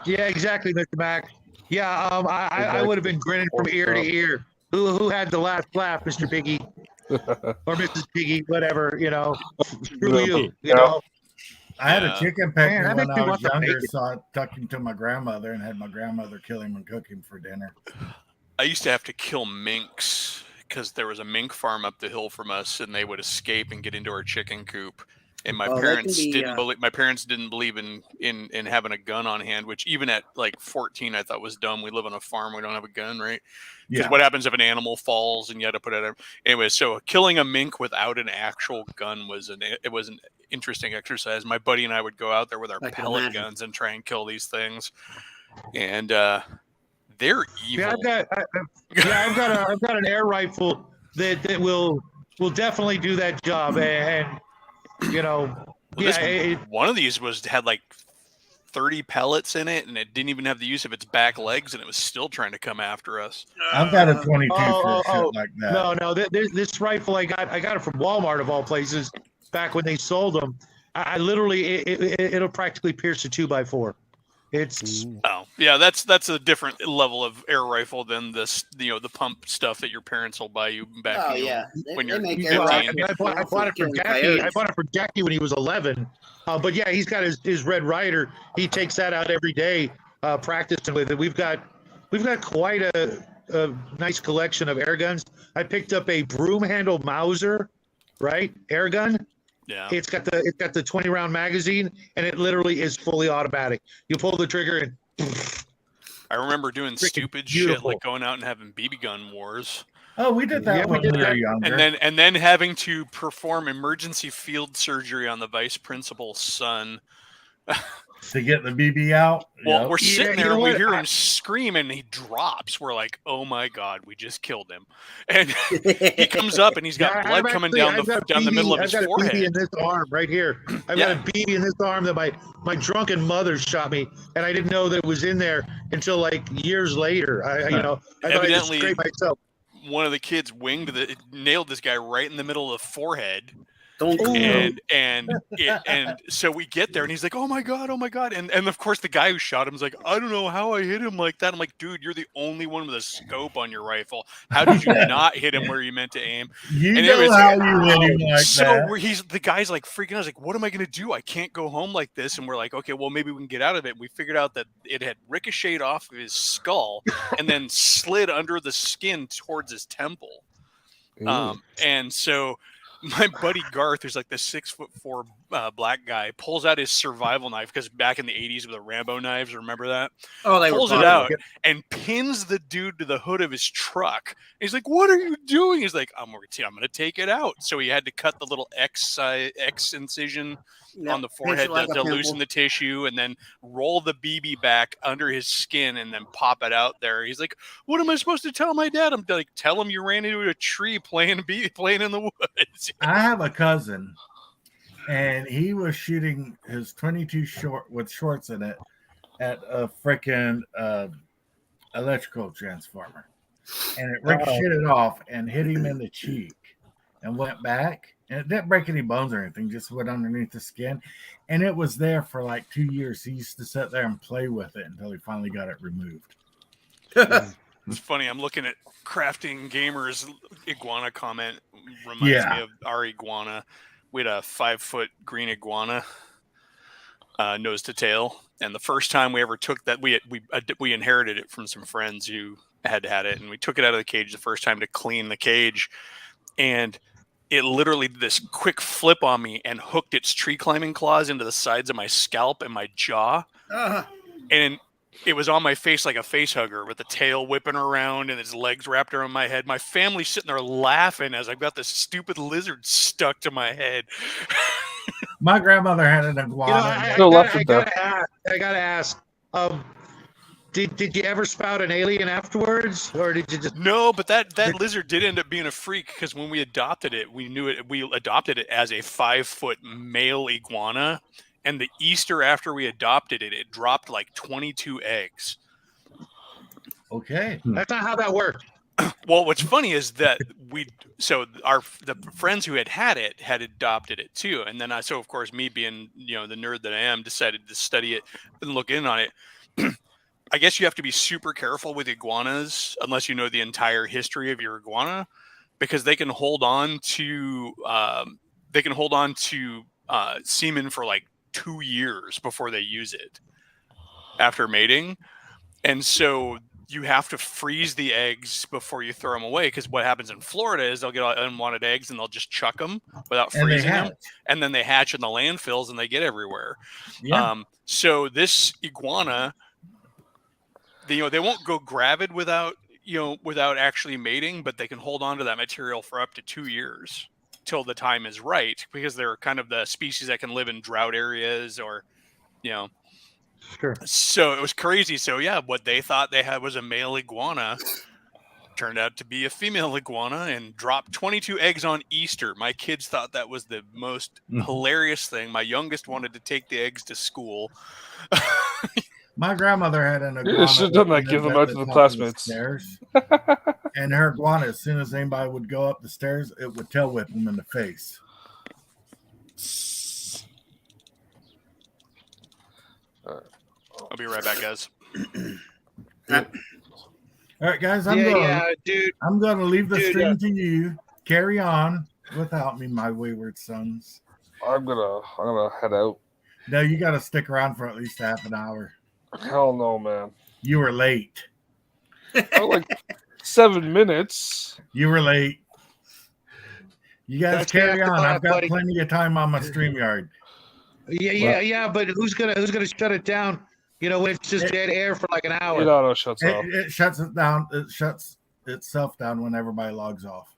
Yeah, exactly, Mr. Mac. Yeah, I would have been grinning from ear to ear. Who had the last laugh, Mr. Piggy? Or Mrs. Piggy, whatever, Screw you, you know. I had a chicken pecker when I was younger, so I tucked him to my grandmother and had my grandmother kill him and cook him for dinner. I used to have to kill minks because there was a mink farm up the hill from us, and they would escape and get into our chicken coop. And my parents didn't believe in having a gun on hand, which even at like 14 I thought was dumb. We live on a farm, we don't have a gun, right? Because what happens if an animal falls and you had to put it out? Anyway, so killing a mink without an actual gun was an interesting exercise. My buddy and I would go out there with our pellet guns and try and kill these things, and they're evil. Yeah, I've got an air rifle that will definitely do that job, and one of these had like 30 pellets in it, and it didn't even have the use of its back legs, and it was still trying to come after us. I've got a 22 for shit like that. No, this rifle I got it from Walmart of all places back when they sold them. I literally it'll practically pierce a 2x4. It's that's a different level of air rifle than this, the pump stuff that your parents will buy you back when you're 15. I bought it for Jackie. I bought it for Jackie when he was 11. But yeah, he's got his Red Ryder. He takes that out every day, practicing with it. We've got quite a nice collection of air guns. I picked up a broom handle Mauser, right, air gun. Yeah. It's got the 20 round magazine, and it literally is fully automatic. You pull the trigger and I remember doing stupid shit like going out and having BB gun wars. Oh, we did that when we were younger. And then having to perform emergency field surgery on the vice principal's son. To get the BB out. Well, we're sitting there and we hear him scream and he drops. We're like, oh my God, we just killed him. And he comes up and he's got blood coming down the middle of his forehead. I've got a BB in this arm right here. I've got a BB in this arm that my drunken mother shot me, and I didn't know that it was in there until like years later. I thought I just scraped myself. One of the kids nailed this guy right in the middle of the forehead. And so we get there and he's like, oh my God. And of course the guy who shot him is like, I don't know how I hit him like that. I'm like, dude, you're the only one with a scope on your rifle. How did you not hit him where you meant to aim? You hit him like that. So the guy's like freaking out. I was like, what am I going to do? I can't go home like this. And we're like, okay, well, maybe we can get out of it. We figured out that it had ricocheted off of his skull and then slid under the skin towards his temple. And so my buddy Garth, who's like the 6'4" black guy, pulls out his survival knife because back in the 80s with the Rambo knives, remember that? Oh, they pulls were it out popular. and pins the dude to the hood of his truck. And he's like, "What are you doing?" He's like, I'm going to take it out." So he had to cut the little X incision on the forehead like to loosen the tissue, and then roll the BB back under his skin and then pop it out there. He's like, "What am I supposed to tell my dad?" I'm like, "Tell him you ran into a tree playing in the woods." I have a cousin, and he was shooting his 22 short with shorts in it at a freaking electrical transformer, and it ricocheted off and hit him in the cheek and went back. And it didn't break any bones or anything, just went underneath the skin. And it was there for like 2 years. He used to sit there and play with it until he finally got it removed. It's funny. I'm looking at Crafting Gamers iguana comment. Reminds me of our iguana. We had a 5-foot green iguana, nose to tail. And the first time we ever took that, we inherited it from some friends who had it. And we took it out of the cage the first time to clean the cage. And it literally did this quick flip on me and hooked its tree climbing claws into the sides of my scalp and my jaw. And it was on my face like a face hugger with the tail whipping around and its legs wrapped around my head. My family's sitting there laughing as I've got this stupid lizard stuck to my head. My grandmother had an iguana. I gotta ask. Did you ever spout an alien afterwards, or did you just? No, but that lizard did end up being a freak because when we adopted it, we adopted it as a 5-foot male iguana, and the Easter after we adopted it, it dropped like 22 eggs. Okay, that's not how that worked. Well, what's funny is that the friends who had it had adopted it too, and then of course me being the nerd that I am decided to study it and look in on it. I guess you have to be super careful with iguanas unless you know the entire history of your iguana, because they can hold on to semen for like 2 years before they use it after mating, and so you have to freeze the eggs before you throw them away, because what happens in Florida is they'll get unwanted eggs and they'll just chuck them without freezing them, and then they hatch in the landfills and they get everywhere. So this iguana, they won't go gravid without actually mating, but they can hold on to that material for up to 2 years till the time is right, because they're kind of the species that can live in drought areas or. Sure. So it was crazy. So yeah, what they thought they had was a male iguana turned out to be a female iguana and dropped 22 eggs on Easter. My kids thought that was the most hilarious thing. My youngest wanted to take the eggs to school. My grandmother had an iguana. You should have done that. Give them out to the classmates. And her iguana, as soon as anybody would go up the stairs, it would tail whip them in the face. I'll be right back, guys. All right, guys, I'm going to leave the stream to you. Carry on without me, my wayward sons. I'm gonna head out. No, you got to stick around for at least half an hour. Hell no, man. You were late. Like 7 minutes. You were late. You guys carry on. I've got plenty of time on my StreamYard. Yeah. But who's gonna shut it down? When it's just dead air for like an hour. It auto shuts off. It shuts it down. It shuts itself down when everybody logs off.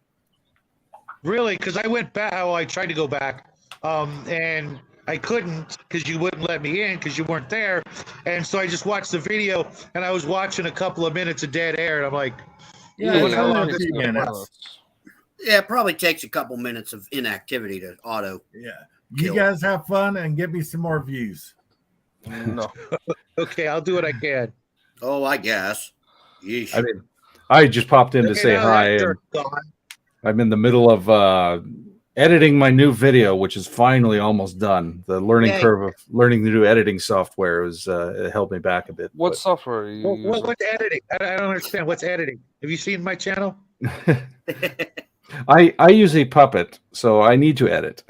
Really? Because I went back. Oh, I tried to go back, and I couldn't because you wouldn't let me in because you weren't there. And so I just watched the video, and I was watching a couple of minutes of dead air, and I'm like, minutes. Yeah, it probably takes a couple minutes of inactivity to auto. Yeah. You guys have fun and give me some more views. No. Okay, I'll do what I can. Oh, I guess. Yeesh. I mean, I just popped in to say hi. And I'm in the middle of editing my new video, which is finally almost done. The learning curve of learning the new editing software it held me back a bit. What software are you using? What's editing? I don't understand. What's editing? Have you seen my channel? I use a Puppet, so I need to edit.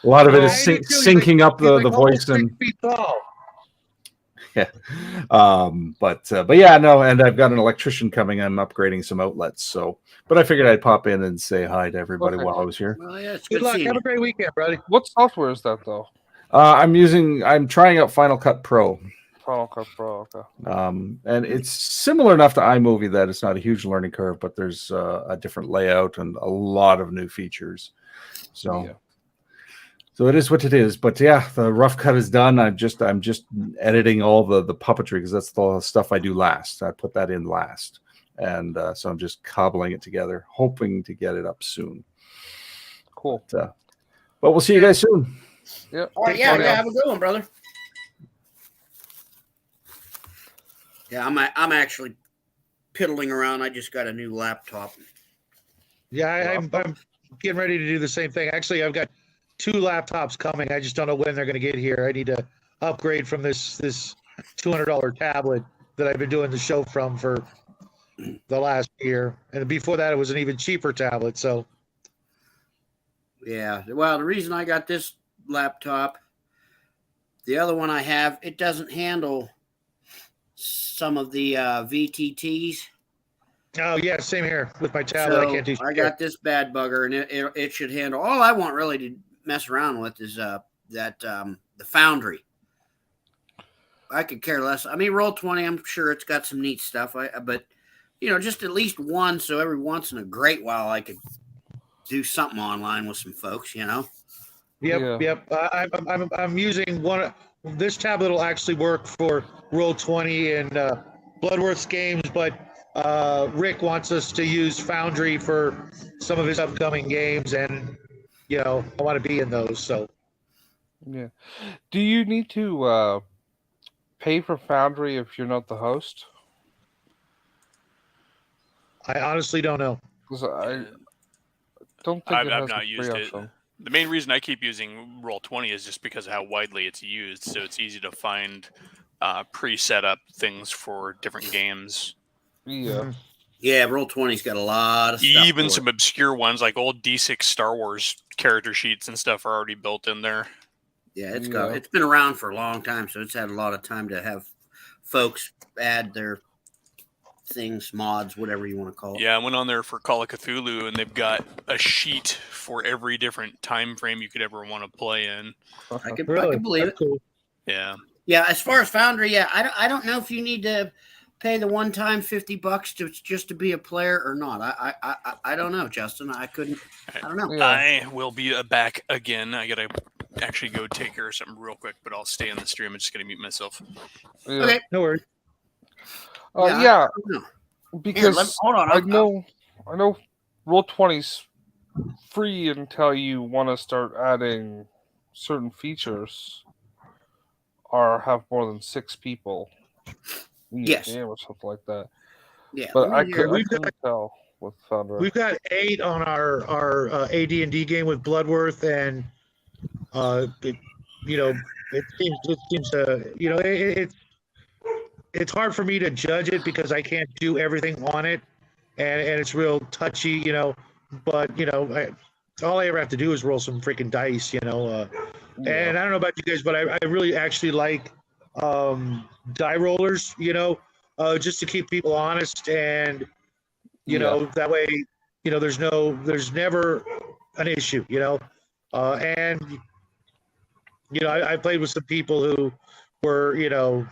A lot of it is syncing up the voice and Yeah. But yeah, no, and I've got an electrician coming. I'm upgrading some outlets. So, but I figured I'd pop in and say hi to everybody Okay. while I was here. Well, yeah, it's Good luck. seeing Have you. a great weekend, buddy. What software is that though? I'm trying out Final Cut Pro. Final Cut Pro. Okay. And it's similar enough to iMovie that it's not a huge learning curve, but there's a different layout and a lot of new features. So. Yeah. So it is what it is, but yeah, the rough cut is done. I'm just editing all the puppetry because that's the stuff I do last. I put that in last, and so I'm just cobbling it together, hoping to get it up soon. Cool. But we'll see you guys soon. Yeah. All right, yeah, have a good one, brother. Yeah, I'm actually piddling around. I just got a new laptop. Yeah, I'm getting ready to do the same thing. Actually, I've got 2 laptops coming. I just don't know when they're going to get here. I need to upgrade from this $200 tablet that I've been doing the show from for the last year, and before that, it was an even cheaper tablet. So, Yeah, well, the reason I got this laptop, the other one I have, it doesn't handle some of the VTTs. oh yeah, same here with my tablet. So I can't do. I got this bad bugger, and it should handle. All I want really to mess around with is the Foundry. I could care less. I mean, Roll20, I'm sure it's got some neat stuff. But just at least one, so every once in a great while I could do something online with some folks. Yep, Yeah. yep. I'm using one. This tablet will actually work for Roll20 and Bloodworth's games, but Rick wants us to use Foundry for some of his upcoming games, and I want to be in those. So Yeah. Do you need to pay for Foundry if you're not the host? I honestly don't know. Because I don't think it has I've not a free used it. option. The main reason I keep using Roll20 is just because of how widely it's used. So it's easy to find pre-set up things for different games. Yeah. Yeah, Roll20's got a lot of stuff. Even some obscure ones like old D6 Star Wars character sheets and stuff are already built in there. Yeah, it's been around for a long time, so it's had a lot of time to have folks add their things, mods, whatever you want to call it. Yeah, I went on there for Call of Cthulhu, and they've got a sheet for every different time frame you could ever want to play in. I can Really? believe it. That's cool. Yeah. Yeah, as far as Foundry, yeah, I don't know if you need to pay the one-time $50 just to be a player or not. I don't know, Justin. I don't know. Yeah. I will be back again. I gotta actually go take care of something real quick, but I'll stay on the stream. I'm just gonna mute myself. Yeah. Okay. No worries. Yeah, I don't know. because Hold on. I know Roll20's free until you want to start adding certain features or have more than 6 people in your Yes. game or something like that. Yeah, But I We've couldn't tell with Foundry. We've got 8 on our AD&D game with Bloodworth, and it seems to it's hard for me to judge it because I can't do everything on it, and it's real touchy, But all I ever have to do is roll some freaking dice, And I don't know about you guys, but I really actually like die rollers, just to keep people honest, and that way, there's never an issue, and I played with some people who were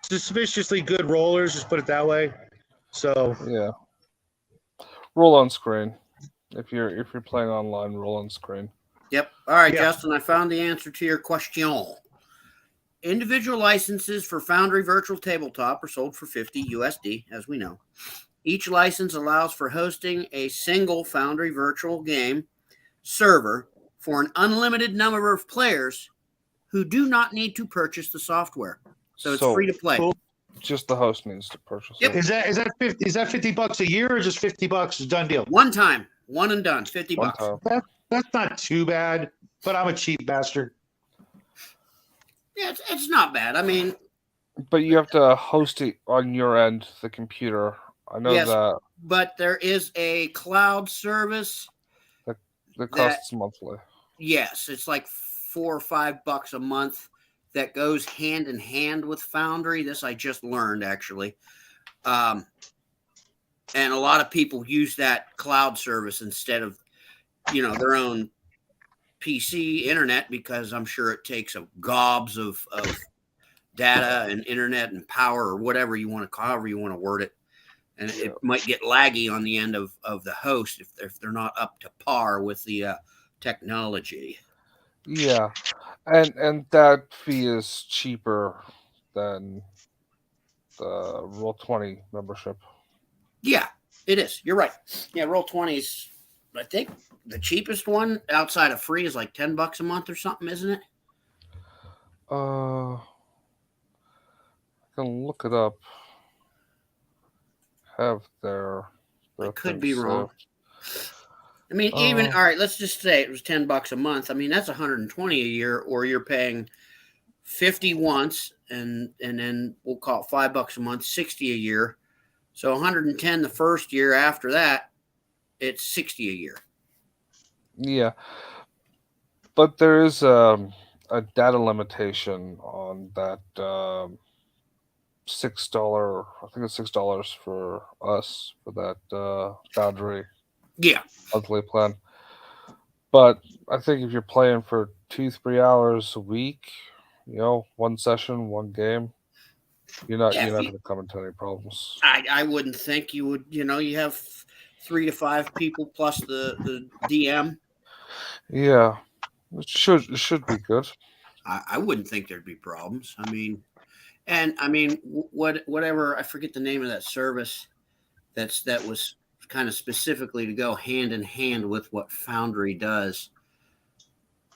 suspiciously good rollers, just put it that way. So Yeah. Roll on screen. If you're playing online, roll on screen. Yep. All right, Yeah. Justin, I found the answer to your question. Individual licenses for Foundry Virtual Tabletop are sold for $50 USD, as we know. Each license allows for hosting a single Foundry Virtual game server for an unlimited number of players who do not need to purchase the software. So it's free to play. Cool. Just the host needs to purchase Yep. it. Is that $50 a year, or just $50 done deal? One time, one and done, $50. One time. That's not too bad, but I'm a cheap bastard. Yeah, it's not bad. I mean, But you have to host it on your end, the computer. I know Yes. that but there is a cloud service. costs monthly. Yes, it's like $4 or $5 a month that goes hand in hand with Foundry. This I just learned, actually. And a lot of people use that cloud service instead of, their own PC internet, because I'm sure it takes a gobs of data and internet and power, or whatever you want to, however you want to word it. And it might get laggy on the end of the host if they're not up to par with the technology. Yeah, and that fee is cheaper than the Roll20 membership. Yeah, it is. You're right. Yeah, Roll20's, I think the cheapest one outside of free is like $10 a month or something, isn't it? I can look it up. Have their I could be thing wrong. saved. I mean, even all right, let's just say it was $10 a month. I mean, that's $120 a year, or you're paying 50 once, and then we'll call it $5 a month, 60 a year. So 110 the first year. After that, it's 60 a year. Yeah, but there is a data limitation on that $6. I think it's $6 for us for that Foundry monthly plan. But I think if you're playing for 2-3 hours a week, one session, one game, you're not going to come into any problems. I wouldn't think you would. You have 3 to 5 people plus the DM. Yeah, it should be good. I wouldn't think there'd be problems. Whatever, I forget the name of that service that was kind of specifically to go hand in hand with what Foundry does.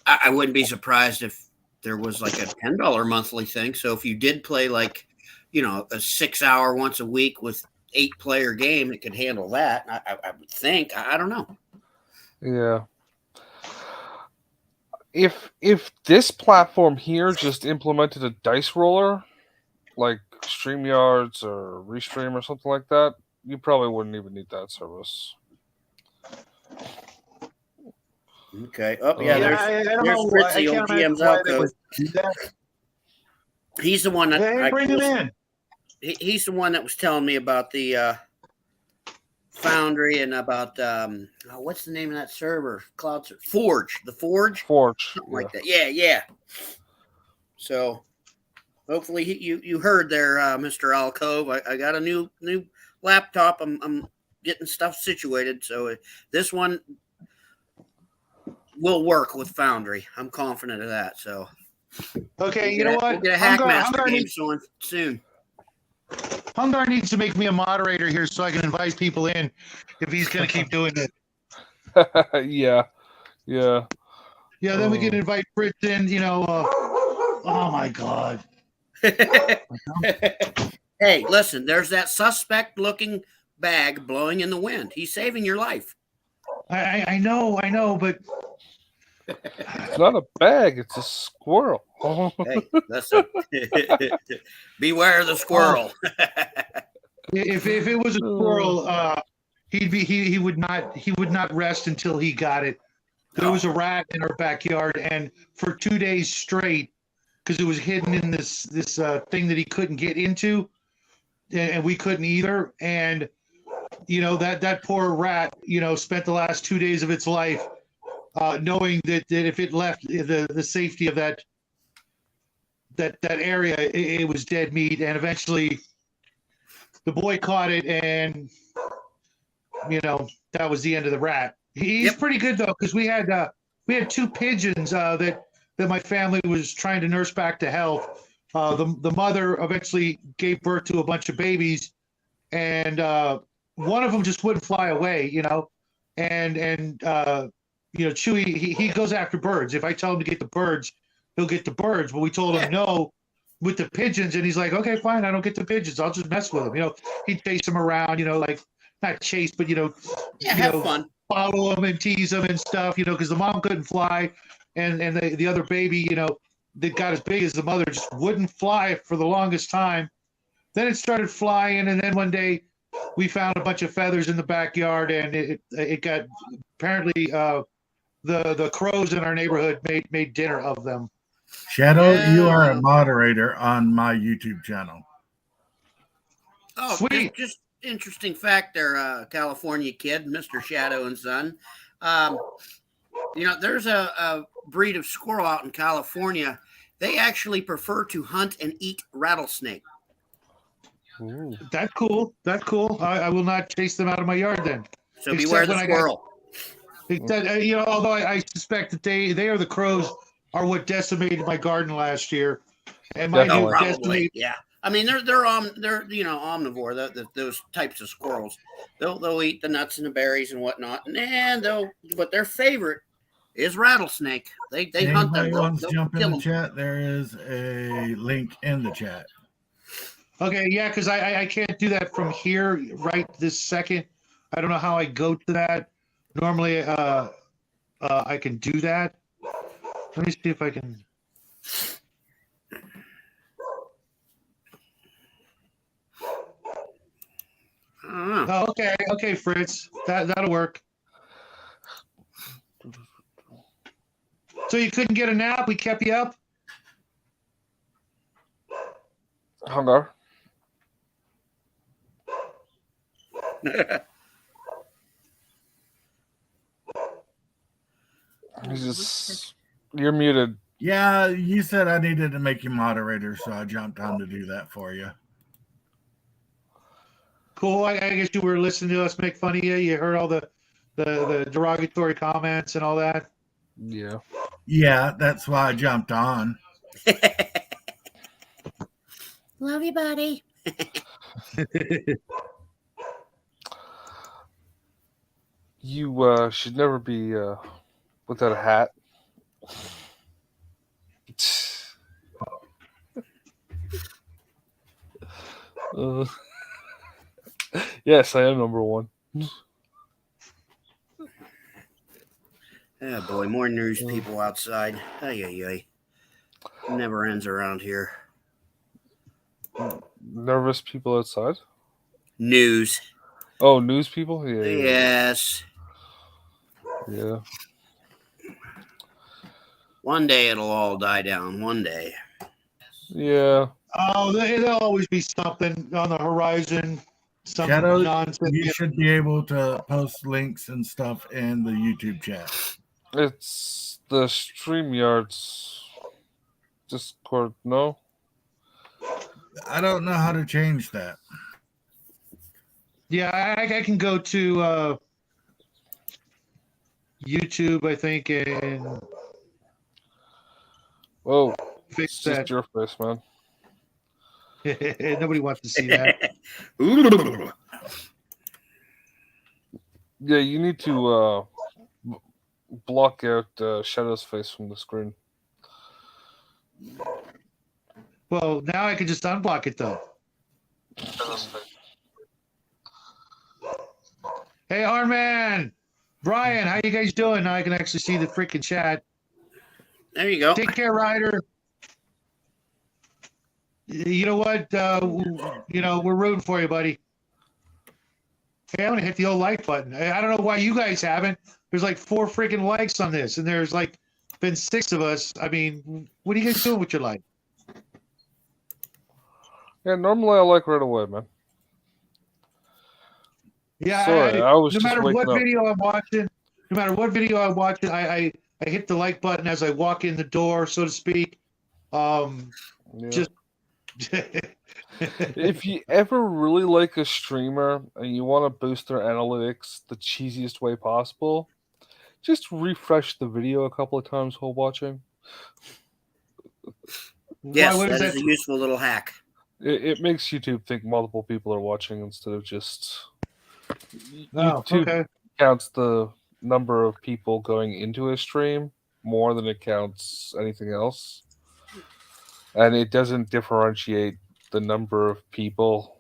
I wouldn't be surprised if there was like a $10 monthly thing. So if you did play like, a 6-hour once a week with 8-player game, it could handle that. I would think. I don't know. Yeah. If this platform here just implemented a dice roller, like StreamYards or Restream or something like that, you probably wouldn't even need that service. Okay. Oh yeah, there's Fritzy, old GM's alcove. He's the one that bring him in. He's the one that was telling me about the Foundry and about what's the name of that server? Cloud server. Forge. The Forge. Something like that. Yeah. So hopefully you heard there, Mr. Alcove. I got a new laptop. I'm getting stuff situated, so this one will work with Foundry. I'm confident of that. So okay, you know what? We'll get a Hackmaster game soon. Hungar needs to make me a moderator here so I can invite people in if he's going to keep doing it. Yeah. Then we can invite Fritz in. Oh my God. Hey, listen, there's that suspect-looking bag blowing in the wind. He's saving your life. I know, but it's not a bag; it's a squirrel. Hey, listen, beware the squirrel. if it was a squirrel, he would not rest until he got it. There was a rat in our backyard, and for 2 days straight, because it was hidden in this thing that he couldn't get into, and we couldn't either. And that poor rat, spent the last 2 days of its life knowing that if it left the safety of that area, it was dead meat. And eventually, the boy caught it, and that was the end of the rat. He's pretty good though, because we had 2 pigeons that my family was trying to nurse back to health. The mother eventually gave birth to a bunch of babies, and one of them just wouldn't fly away, and Chewy, he goes after birds. If I tell him to get the birds, he'll get the birds. But we told him no with the pigeons, and he's like, okay, fine, I don't get the pigeons. I'll just mess with them. He'd chase them around, like not chase, but have fun. Follow them and tease them and stuff, because the mom couldn't fly, and the other baby, that got as big as the mother just wouldn't fly for the longest time. Then it started flying, and then one day we found a bunch of feathers in the backyard, and it got apparently the crows in our neighborhood made dinner of them. Shadow, you are a Yeah. moderator on my YouTube channel. Oh, Sweet. Just interesting fact there, California kid, Mr. Shadow and Son. There's a breed of squirrel out in California. They actually prefer to hunt and eat rattlesnake. Ooh. That's cool. That's cool. I will not chase them out of my yard then. So beware the squirrel. Although I suspect that they or the crows are what decimated my garden last year. And my Definitely. Oh, probably, yeah. I mean, they're omnivore. Those types of squirrels, they'll eat the nuts and the berries and whatnot, but their favorite is rattlesnake. They hunt them. Anybody wants to They'll jump in kill the them. chat? There is a link in the chat. Okay, yeah, because I can't do that from here right this second. I don't know how I go to that. Normally, I can do that. Let me see if I can. I don't know. Oh, okay, Fritz, that'll work. So you couldn't get a nap? We kept you up? Hungar. You're muted. Yeah, you said I needed to make you moderator, so I jumped on to do that for you. Cool. I guess you were listening to us make fun of you. You heard all the derogatory comments and all that. Yeah. Yeah, that's why I jumped on. Love you, buddy. You should never be without a hat. Yes, I am number one. Oh boy, more news people outside. Ay. Never ends around here. Nervous people outside? News. Oh, news people? Yeah. Yes. Yeah. One day it'll all die down. One day. Yeah. Oh, there'll always be something on the horizon. Some Shadow, nonsense. you should be able to post links and stuff in the YouTube chat. It's the StreamYard's Discord, no? I don't know how to change that. Yeah, I can go to YouTube, I think, and Oh, fix it's that. just your face, man. Nobody wants to see that. Yeah, you need to block out Shadow's face from the screen. Well, now I can just unblock it, though. Hey, Arman! Brian, how you guys doing? Now I can actually see the freaking chat. There you go. Take care, Ryder. You know what? We're rooting for you, buddy. Hey, I'm going to hit the old like button. I don't know why you guys haven't. There's like 4 freaking likes on this, and there's like been 6 of us. I mean, what are you guys doing with your life? Yeah, normally I like right away, man. Yeah, Sorry, I was no just matter waking what up. video I'm watching, I hit the like button as I walk in the door, so to speak. Just if you ever really like a streamer and you want to boost their analytics the cheesiest way possible, just refresh the video a couple of times while watching. Yes, that is a useful little hack. It makes YouTube think multiple people are watching instead of just... Oh, YouTube okay. counts the number of people going into a stream more than it counts anything else. And it doesn't differentiate the number of people,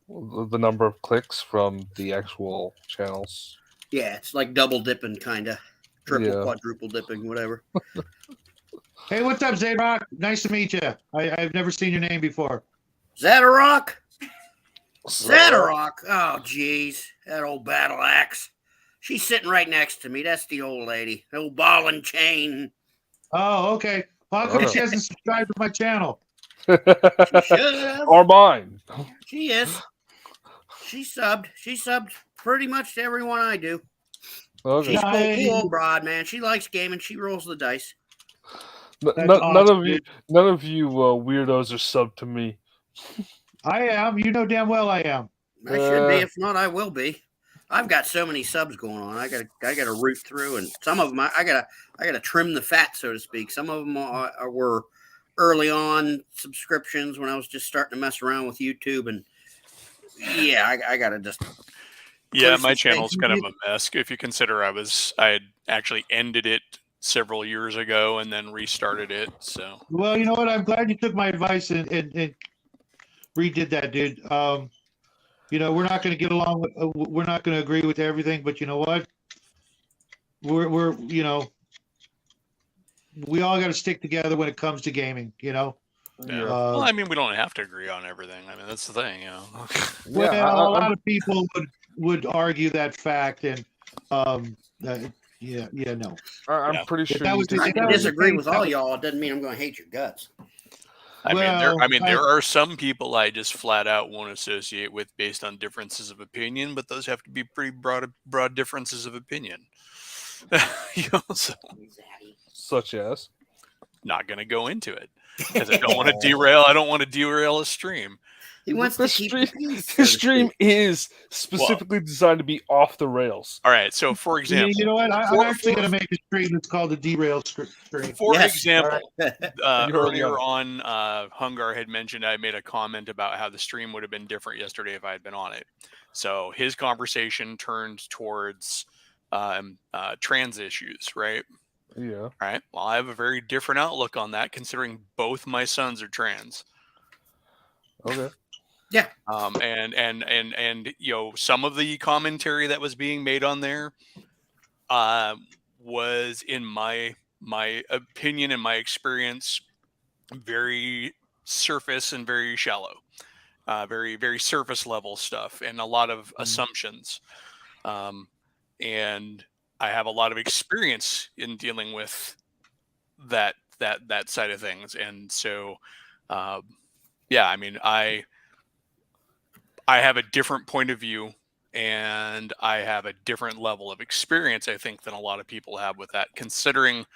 the number of clicks from the actual channels. Yeah, it's like double dipping, kind of. Triple, quadruple dipping, whatever. Hey, what's up, Zadrock? Nice to meet you. I've never seen your name before. Zadarock? Zadarock? Oh, jeez. That old battle axe. She's sitting right next to me. That's the old lady. The old ball and chain. Oh, okay. How come she hasn't subscribed to my channel? She should have. Or mine. She is. She subbed. She subbed pretty much to everyone I do. Okay. She's cool old broad, man. She likes gaming. She rolls the dice. None of you weirdos are subbed to me. I am. You know damn well I am. I should be. If not, I will be. I've got so many subs going on. I gotta root through, and some of them I gotta trim the fat, so to speak. Some of them were early on subscriptions when I was just starting to mess around with YouTube, and yeah, I gotta just. Yeah, my channel's kind of a mess. If you consider I had actually ended it several years ago and then restarted it. So well, you know what? I'm glad you took my advice and redid that, dude. You know, we're not going to get along with, we're not going to agree with everything, but you know what? We're you know, we all got to stick together when it comes to gaming. You know. Yeah. Well, I mean, we don't have to agree on everything. I mean, that's the thing, you know. Well, a lot of people would argue that fact, and no. I'm pretty sure I can disagree with all y'all. It doesn't mean I'm going to hate your guts. There are some people I just flat out won't associate with based on differences of opinion, but those have to be pretty broad differences of opinion. You know, such as, not going to go into it because I don't want to derail. I don't want to derail a stream. He wants to keep the stream is specifically designed to be off the rails. All right. So, for example, you know what? I'm actually going to make a stream that's called the derail stream. For example, earlier on, Hungar had mentioned I made a comment about how the stream would have been different yesterday if I had been on it. So his conversation turned towards trans issues, right? Yeah. All right. Well, I have a very different outlook on that, considering both my sons are trans. Okay. Yeah. And you know, some of the commentary that was being made on there was, in my opinion and my experience, very surface and very shallow, very, very surface level stuff, and a lot of assumptions. And I have a lot of experience in dealing with that side of things. And so, yeah, I mean, I have a different point of view, and I have a different level of experience, I think, than a lot of people have with that, considering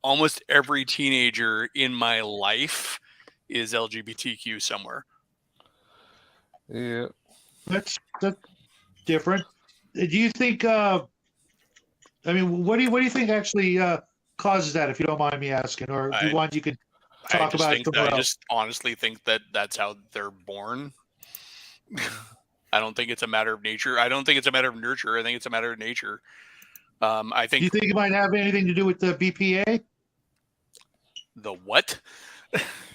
almost every teenager in my life is LGBTQ somewhere. Yeah. That's different. Do you think, I mean, what do you think actually causes that, if you don't mind me asking, or do you want, you could talk about it? I just honestly think that that's how they're born. I don't think it's a matter of nature. I don't think it's a matter of nurture. I think it's a matter of nature. I think. Do you think it might have anything to do with the BPA? The what?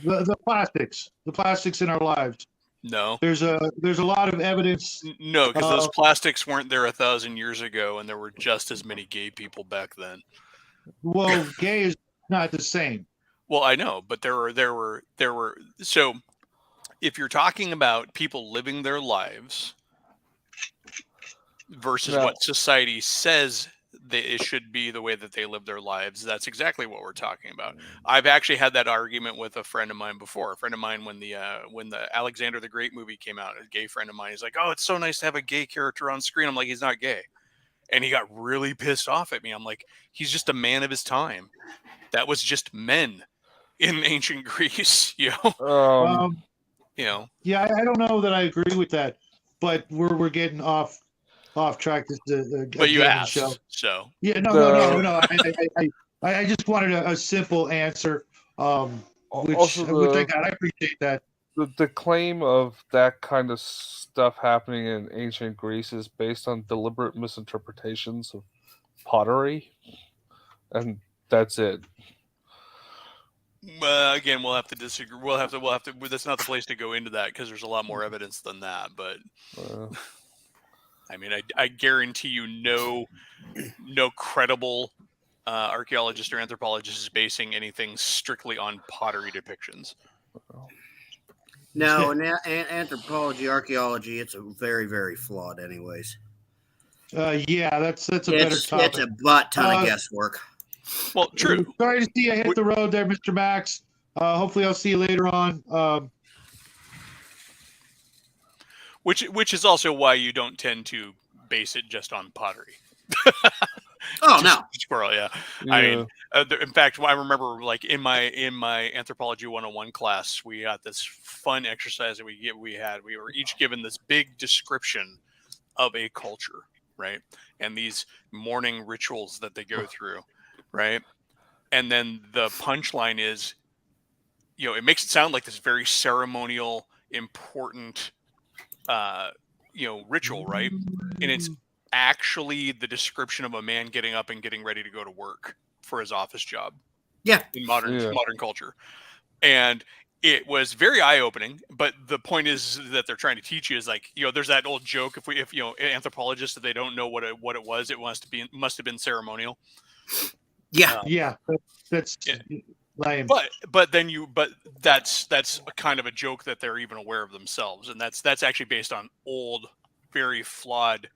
The plastics in our lives. No. There's a lot of evidence. No, because those plastics weren't there 1,000 years ago, and there were just as many gay people back then. Well, gay is not the same. Well, I know, but there were so. If you're talking about people living their lives versus what society says that it should be the way that they live their lives, that's exactly what we're talking about. I've actually had that argument with a friend of mine before. A friend of mine, when the Alexander the Great movie came out, a gay friend of mine, he's like, "Oh, it's so nice to have a gay character on screen." I'm like, "He's not gay," and he got really pissed off at me. I'm like, "He's just a man of his time. That was just men in ancient Greece, you know." You know. Yeah, I don't know that I agree with that, but we're getting off track. This but you asked, show. So yeah, no. I just wanted a simple answer, which I got. I appreciate that. The claim of that kind of stuff happening in ancient Greece is based on deliberate misinterpretations of pottery, and that's it. Again, we'll have to disagree. We'll have to. That's not the place to go into that, because there's a lot more evidence than that. But I mean, I guarantee you, no credible archaeologist or anthropologist is basing anything strictly on pottery depictions. No, anthropology, archaeology, it's a very, very flawed, anyways. Yeah, that's a better topic. It's a butt ton of guesswork. Well, true. Sorry to see you hit the road there, Mr. Max. Hopefully, I'll see you later on. Which is also why you don't tend to base it just on pottery. Oh no, squirrel, yeah. I mean, in fact, I remember like in my anthropology 101 class, we got this fun exercise that we were each given this big description of a culture, right? And these morning rituals that they go through, right? And then the punchline is, it makes it sound like this very ceremonial, important ritual, right? And it's actually the description of a man getting up and getting ready to go to work for his office job. Yeah. In modern culture. And it was very eye-opening, but the point is that they're trying to teach you is like, there's that old joke if anthropologists, if they don't know what it was, it must have been ceremonial. Yeah. That's lame. But that's kind of a joke that they're even aware of themselves, and that's actually based on old, very flawed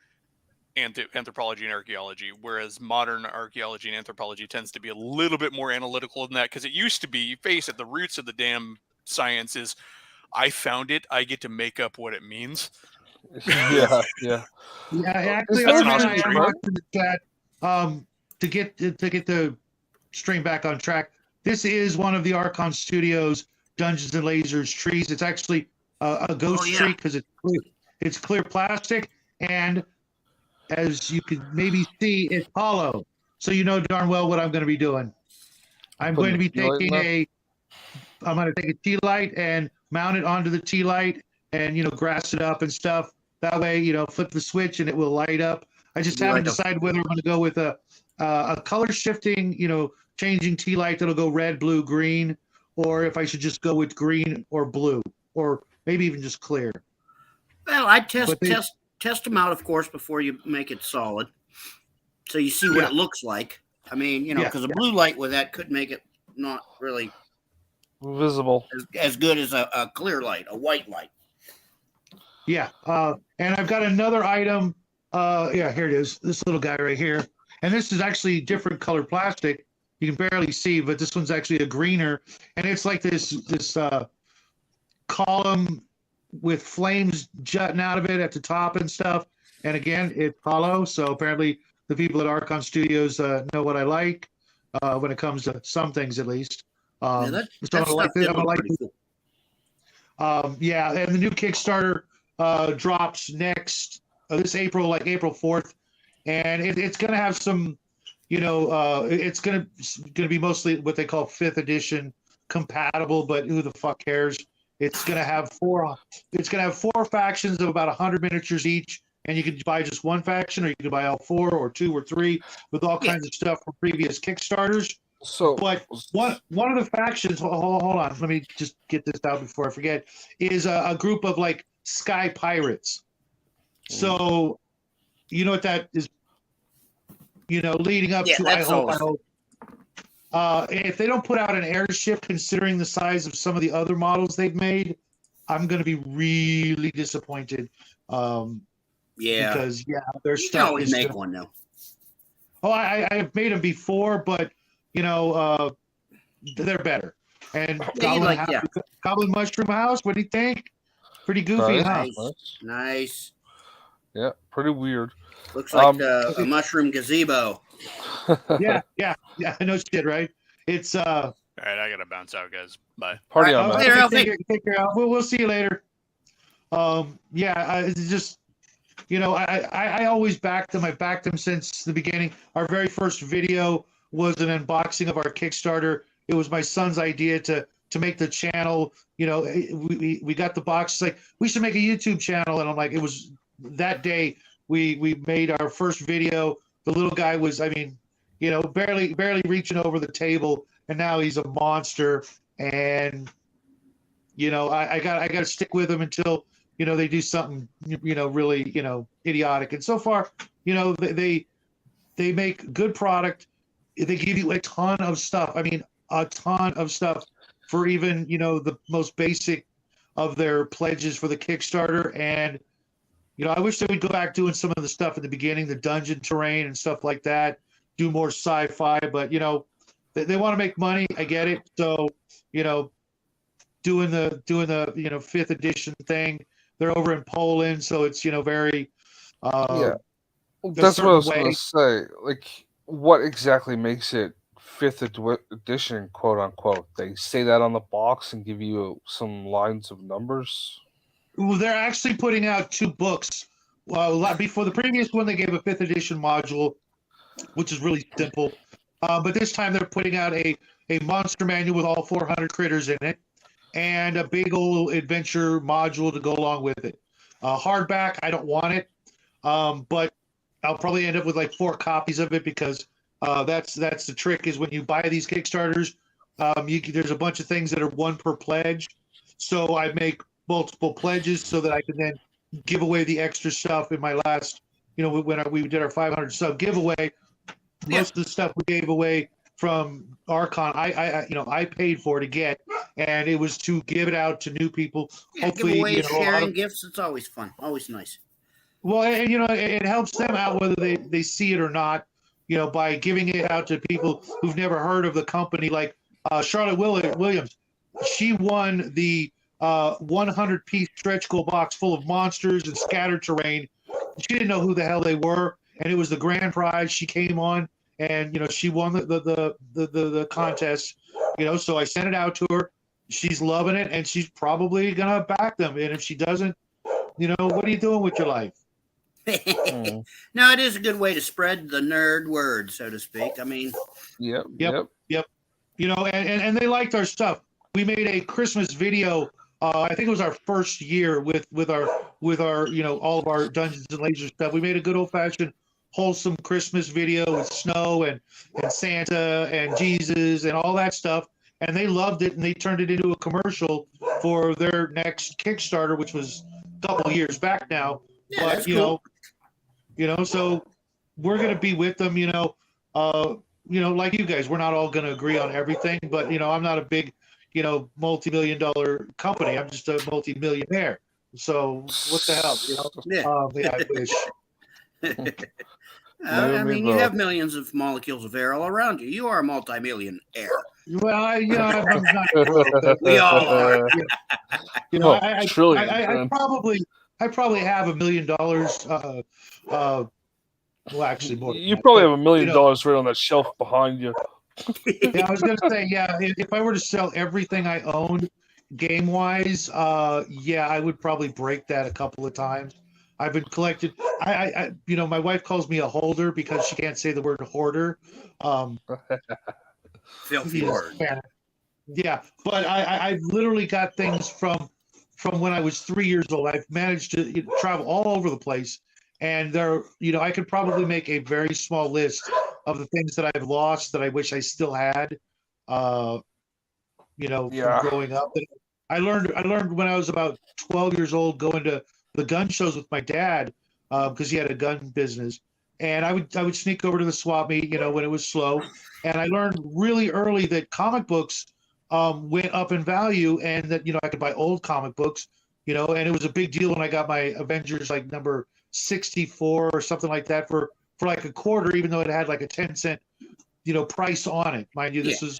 anthropology and archaeology, whereas modern archaeology and anthropology tends to be a little bit more analytical than that, because it used to be, you face it, the roots of the damn science is, I found it, I get to make up what it means. Yeah. Actually, that's an awesome trait. in the chat, to get the string back on track. This is one of the Archon Studios Dungeons and Lasers trees. It's actually a ghost tree because it's clear plastic, and as you can maybe see, it's hollow. So you know darn well what I'm going to be doing. I'm going to be taking a tea light and mount it onto the tea light and, grass it up and stuff. That way, flip the switch and it will light up. I just haven't decided whether I'm going to go with a color shifting, changing tea light that'll go red, blue, green, or if I should just go with green or blue, or maybe even just clear. Well, I'd test them out, of course, before you make it solid, so you see what it looks like. I mean, because a blue light with that could make it not really visible as good as a clear light, a white light. Yeah, and I've got another item. Here it is. This little guy right here, and this is actually different color plastic. You can barely see, but this one's actually a greener, and it's like this column with flames jutting out of it at the top and stuff. And again, it's hollow. So apparently the people at Archon Studios know what I like when it comes to some things, at least. And the new Kickstarter drops next this April, like April 4th, and it's going to have some, it's going to be mostly what they call 5th edition compatible, but who the fuck cares? It's going to have four factions of about 100 miniatures each, and you can buy just one faction, or you can buy all 4 or 2 or 3 with all kinds of stuff from previous Kickstarters. But one of the factions, hold on, let me just get this out before I forget, is a group of like sky pirates. So, you know what that is, leading up to, I hope. If they don't put out an airship, considering the size of some of the other models they've made, I'm going to be really disappointed. Because their stuff. You can always make one though. Oh, I've made them before, but they're better. And Goblin Mushroom House, what do you think? Pretty goofy, huh? Nice. Yeah, pretty weird. Looks like a mushroom gazebo. Yeah, no shit, right? It's all right, I gotta bounce out, guys. Bye. Party on, man. Take care. We'll see you later. It's just, I always backed them. I've backed them since the beginning. Our very first video was an unboxing of our Kickstarter. It was my son's idea to make the channel. We got the box. It's like, we should make a YouTube channel, and I'm like, it was that day we made our first video. The little guy was, barely reaching over the table, and now he's a monster. And I got to stick with him until they do something really idiotic. And so far, they make good product. They give you a ton of stuff. A ton of stuff for even the most basic of their pledges for the Kickstarter. And I wish they would go back doing some of the stuff at the beginning, the dungeon terrain and stuff like that. do more sci-fi, but they want to make money. I get it. So doing the fifth edition thing. They're over in Poland, so it's very yeah. That's what I was going to say. Like, what exactly makes it fifth edition, quote unquote? They say that on the box and give you some lines of numbers. Well, they're actually putting out 2 books. Well, before the previous one, they gave a 5th edition module, which is really simple. But this time they're putting out a monster manual with all 400 critters in it, and a big old adventure module to go along with it. Hardback, I don't want it, but I'll probably end up with like 4 copies of it because that's the trick is when you buy these Kickstarters, there's a bunch of things that are 1 per pledge. So I make multiple pledges so that I can then give away the extra stuff in my last, when we did our 500 sub giveaway. Most of the stuff we gave away from Archon, I paid for to get, and it was to give it out to new people. Yeah, hopefully, giveaways, sharing gifts, it's always fun, always nice. Well, and it helps them out whether they see it or not, by giving it out to people who've never heard of the company, like Charlotte Williams. She won the 100-piece stretch goal box full of monsters and scattered terrain. She didn't know who the hell they were, and it was the grand prize. She came on, and she won the contest. So I sent it out to her. She's loving it, and she's probably gonna back them. And if she doesn't, what are you doing with your life? No, it is a good way to spread the nerd word, so to speak. I mean, yep. And they liked our stuff. We made a Christmas video. I think it was our first year with our all of our Dungeons and Lasers stuff. We made a good old fashioned wholesome Christmas video with snow and Santa and Jesus and all that stuff. And they loved it, and they turned it into a commercial for their next Kickstarter, which was a couple of years back now. Yeah, but that's cool. So we're gonna be with them. Like you guys, we're not all gonna agree on everything, but I'm not a big multi-million-dollar company. I'm just a multi-millionaire. So what the hell, Yeah. I wish. I mean, you have millions of molecules of air all around you. You are a multi-millionaire. Well, I'm not broke. We all are. I probably have $1 million. Well, actually, more. You probably have $1 million right on that shelf behind you. Yeah, I was gonna say, if I were to sell everything I owned, game wise, I would probably break that a couple of times. I've been collected. My wife calls me a holder because she can't say the word hoarder. Filthy word. Yeah, but I've literally got things from when I was 3 years old. I've managed to travel all over the place, and I could probably make a very small list of the things that I've lost that I wish I still had. From growing up. I learned when I was about 12 years old, going to the gun shows with my dad because he had a gun business, and I would sneak over to the swap meet, when it was slow, and I learned really early that comic books went up in value, and that I could buy old comic books, and it was a big deal when I got my Avengers like number 64 or something like that for like a quarter, even though it had like a 10-cent price on it. Mind you, this was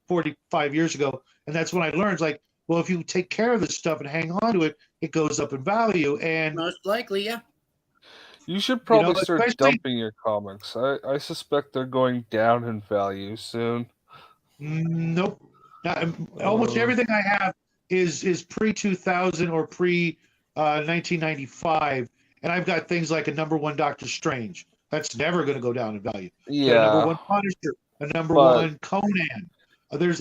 45 years ago, and that's when I learned, like, well, if you take care of this stuff and hang on to it, it goes up in value. And most likely, yeah. You should probably start dumping your comics. I suspect they're going down in value soon. Nope. Almost everything I have is pre-2000 or pre-1995, and I've got things like a #1 Doctor Strange. That's never going to go down in value. Yeah. A #1 Punisher, a #1 Conan. There's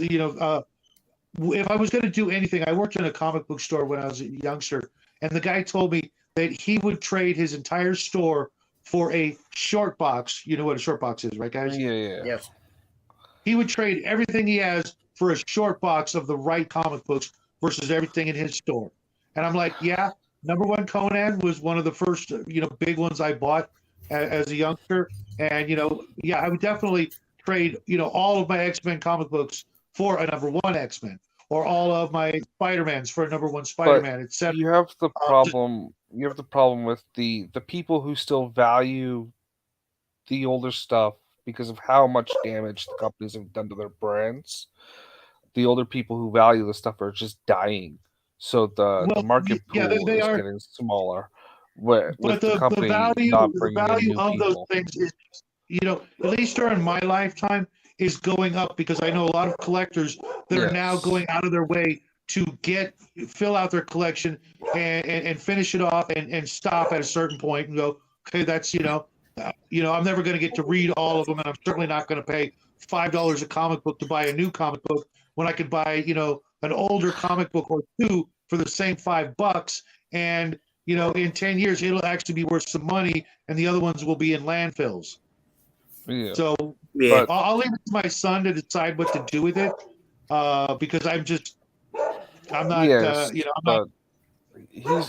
if I was going to do anything, I worked in a comic book store when I was a youngster, and the guy told me that he would trade his entire store for a short box. You know what a short box is, right, guys? Yeah. Yes. He would trade everything he has for a short box of the right comic books versus everything in his store. And I'm like, yeah, #1 Conan was one of the first, big ones I bought as a youngster. And, I would definitely trade, all of my X-Men comic books for a #1 X-Men, or all of my Spider-Mans for a #1 Spider-Man, etc. You have the problem. You have the problem with the people who still value the older stuff because of how much damage the companies have done to their brands. The older people who value the stuff are just dying. So the market pool is getting smaller. With the company not bringing in new of people. Those things is, at least during my lifetime, is going up because I know a lot of collectors that are now going out of their way to fill out their collection and finish it off and stop at a certain point and go, okay, that's I'm never going to get to read all of them, and I'm certainly not going to pay $5 a comic book to buy a new comic book when I could buy an older comic book or two for the same $5, and in 10 years it'll actually be worth some money, and the other ones will be in landfills. Yeah. So I'll leave it to my son to decide what to do with it, because I'm not. Yes, I'm but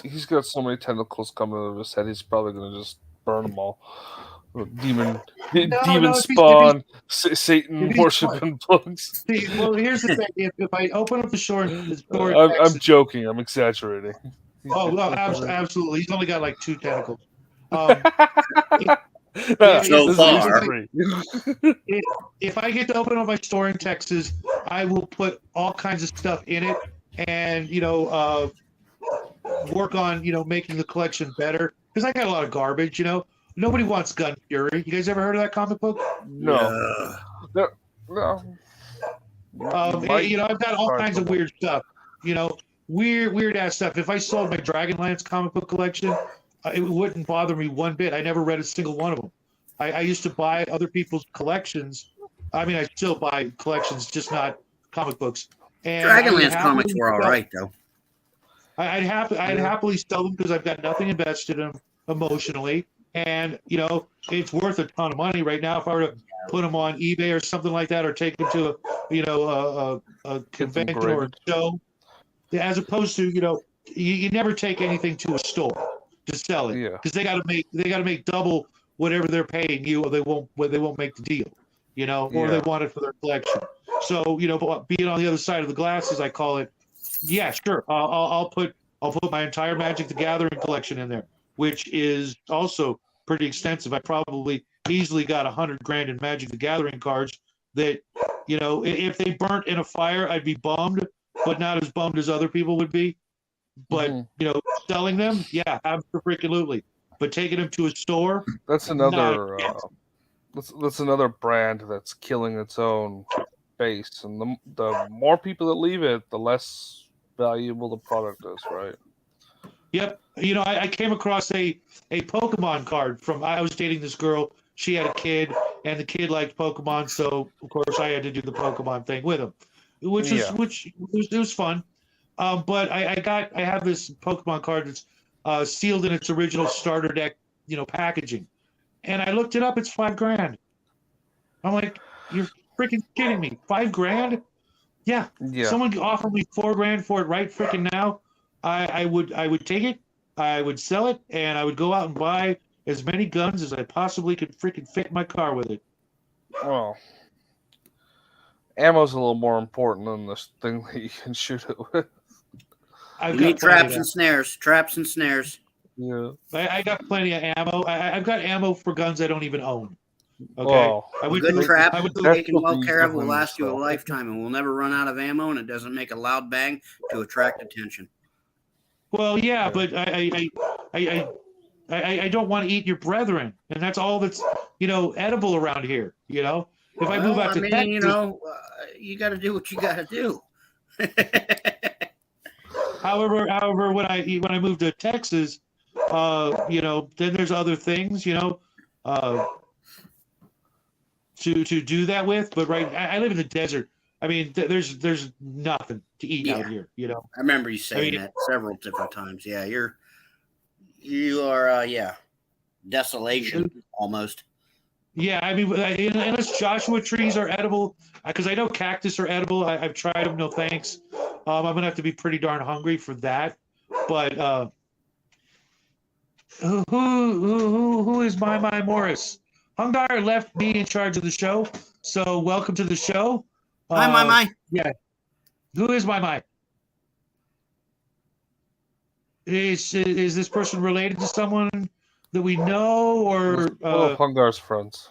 he's got so many tentacles coming out of his head. He's probably gonna just burn them all. Demon spawn, Satan worshiping books. See, well, here's the thing: if I open up the store, I'm joking. I'm exaggerating. Absolutely. He's only got like 2 tentacles. So far. If I get to open up my store in Texas, I will put all kinds of stuff in it, and work on making the collection better, because I got a lot of garbage. Nobody wants Gun Fury. You guys ever heard of that comic book? No. I've got all kinds of weird stuff. Weird ass stuff. If I sold my Dragonlance comic book collection, it wouldn't bother me one bit. I never read a single one of them. I used to buy other people's collections. I mean, I still buy collections, just not comic books. And Dragonlance comics were all right, though. I'd happily sell them because I've got nothing invested in them emotionally, and it's worth a ton of money right now. If I were to put them on eBay or something like that, or take them to a convention or a show, as opposed to you never take anything to a store to sell it, because they got to make double whatever they're paying you, or they won't make the deal, or they want it for their collection. So being on the other side of the glass, as I call it, yeah, sure, I'll put my entire Magic the Gathering collection in there, which is also pretty extensive. I probably easily got $100,000 in Magic the Gathering cards that if they burnt in a fire, I'd be bummed, but not as bummed as other people would be. But selling them, yeah, absolutely. But taking them to a store, that's another that's another brand that's killing its own base, and the more people that leave it, the less valuable the product is, right? Yep. I came across a Pokemon card I was dating this girl. She had a kid, and the kid liked Pokemon, so of course I had to do the Pokemon thing with him, which was fun. But I have this Pokemon card that's sealed in its original starter deck, packaging, and I looked it up. It's $5,000. I'm like, you're freaking kidding me! $5,000? Yeah. Someone offered me $4,000 for it right freaking now. I would take it. I would sell it, and I would go out and buy as many guns as I possibly could freaking fit in my car with it. Well, ammo's a little more important than this thing that you can shoot it with. You need traps and snares. Traps and snares. Yeah. I got plenty of ammo. I've got ammo for guns I don't even own. Okay. Oh, a good trap taken well care of will last you a lifetime and will never run out of ammo, and it doesn't make a loud bang to attract attention. Well, yeah, but I don't want to eat your brethren, and that's all that's edible around here. If I move out to Texas, you got to do what you got to do. However, when I moved to Texas, then there's other things, to do that with. But I live in the desert. I mean, there's nothing to eat out here. I remember you saying that several different times. Yeah, you are desolation almost. Yeah, I mean, unless Joshua trees are edible, because I know cactus are edible. I've tried them. No thanks. I'm gonna have to be pretty darn hungry for that. But who is my Morris? Hungar left me in charge of the show, so welcome to the show. Hi, my. Yeah. Who is my? Is this person related to someone that we know, or Hungar's friends?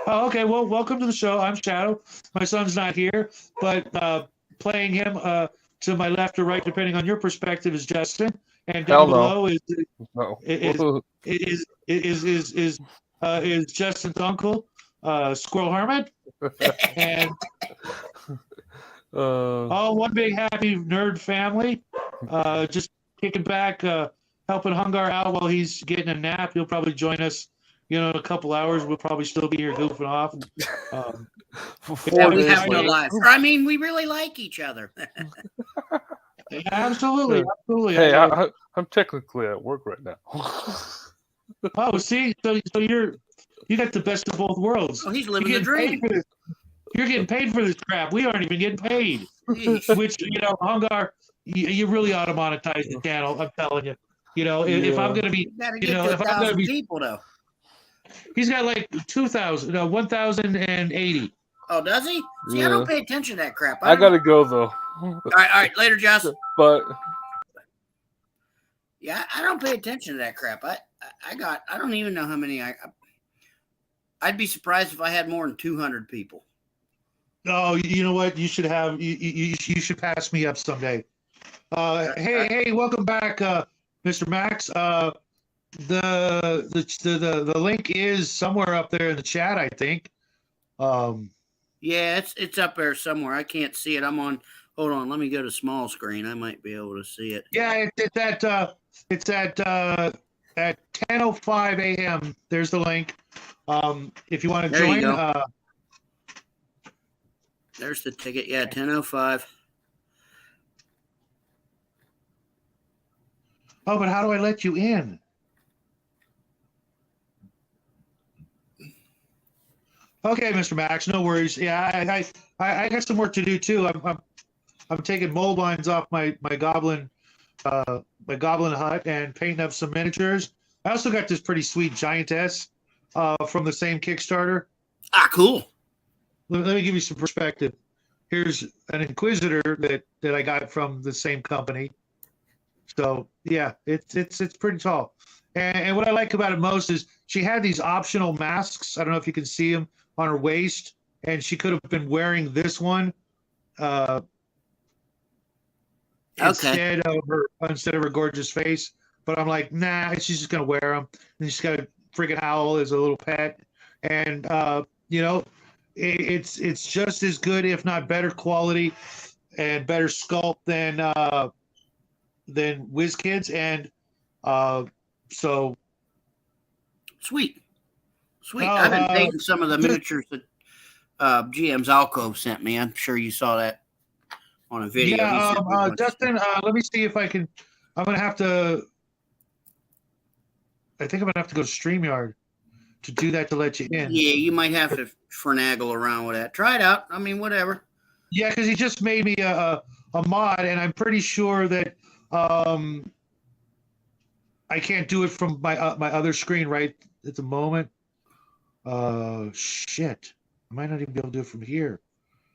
Oh, okay. Well, welcome to the show. I'm Shadow. My son's not here, but playing him to my left or right, depending on your perspective, is Justin, and Hell down no. below is No. is Justin's uncle, Squirrel Hermit, and all one big happy nerd family. Just kicking back, helping Hungar out while he's getting a nap. He'll probably join us, in a couple hours. We'll probably still be here goofing off. For Yeah, 4 we days have no later. lives. I mean, we really like each other. Absolutely. Hey, I'm technically at work right now. Oh, see, so you got the best of both worlds. Oh, he's living You're the getting paid dream. for this. You're getting paid for this crap. We aren't even getting paid. Yeesh. Which Hungar, you really ought to monetize the channel. I'm telling you. If I'm gonna be, You gotta get to if I'm gonna 1,000 be, people though. he's got like 1,080. Oh, does he? See, I don't pay attention to that crap. I gotta go though. All right, later, Jess. But Yeah, I don't pay attention to that crap. I don't even know how many I'd be surprised if I had more than 200 people. Oh, you know what? You should have you should pass me up someday. Hey, welcome back, Mr. Max. The link is somewhere up there in the chat, I think. Yeah, it's up there somewhere. I can't see it. I'm on. Hold on, let me go to small screen. I might be able to see it. Yeah, it's at 10:05 a.m. There's the link. If you want to There you join, go. There's the ticket. Yeah, 10:05. oh, but how do I let you in? Okay, Mr. Max, no worries. Yeah, I got some work to do too. I'm taking mold lines off my goblin hut and painting up some miniatures. I also got this pretty sweet giantess from the same Kickstarter. Ah, cool. Let me give you some perspective. Here's an Inquisitor that I got from the same company. So yeah, it's pretty tall. And what I like about it most is she had these optional masks. I don't know if you can see them on her waist, and she could have been wearing this one instead of her gorgeous face. But I'm like, nah, she's just gonna wear them, and she's got a freaking owl as a little pet, and it's just as good, if not better quality and better sculpt than WizKids, and so Sweet. I've been painting some of the miniatures that GM's Alcove sent me. I'm sure you saw that on a video. Yeah, Justin, let me see if I can. I think I'm gonna have to go to StreamYard to do that to let you in. Yeah, you might have to finagle around with that. Try it out. I mean, whatever. Yeah, because he just made me a mod, and I'm pretty sure that I can't do it from my other screen right at the moment. Shit, I might not even be able to do it from here.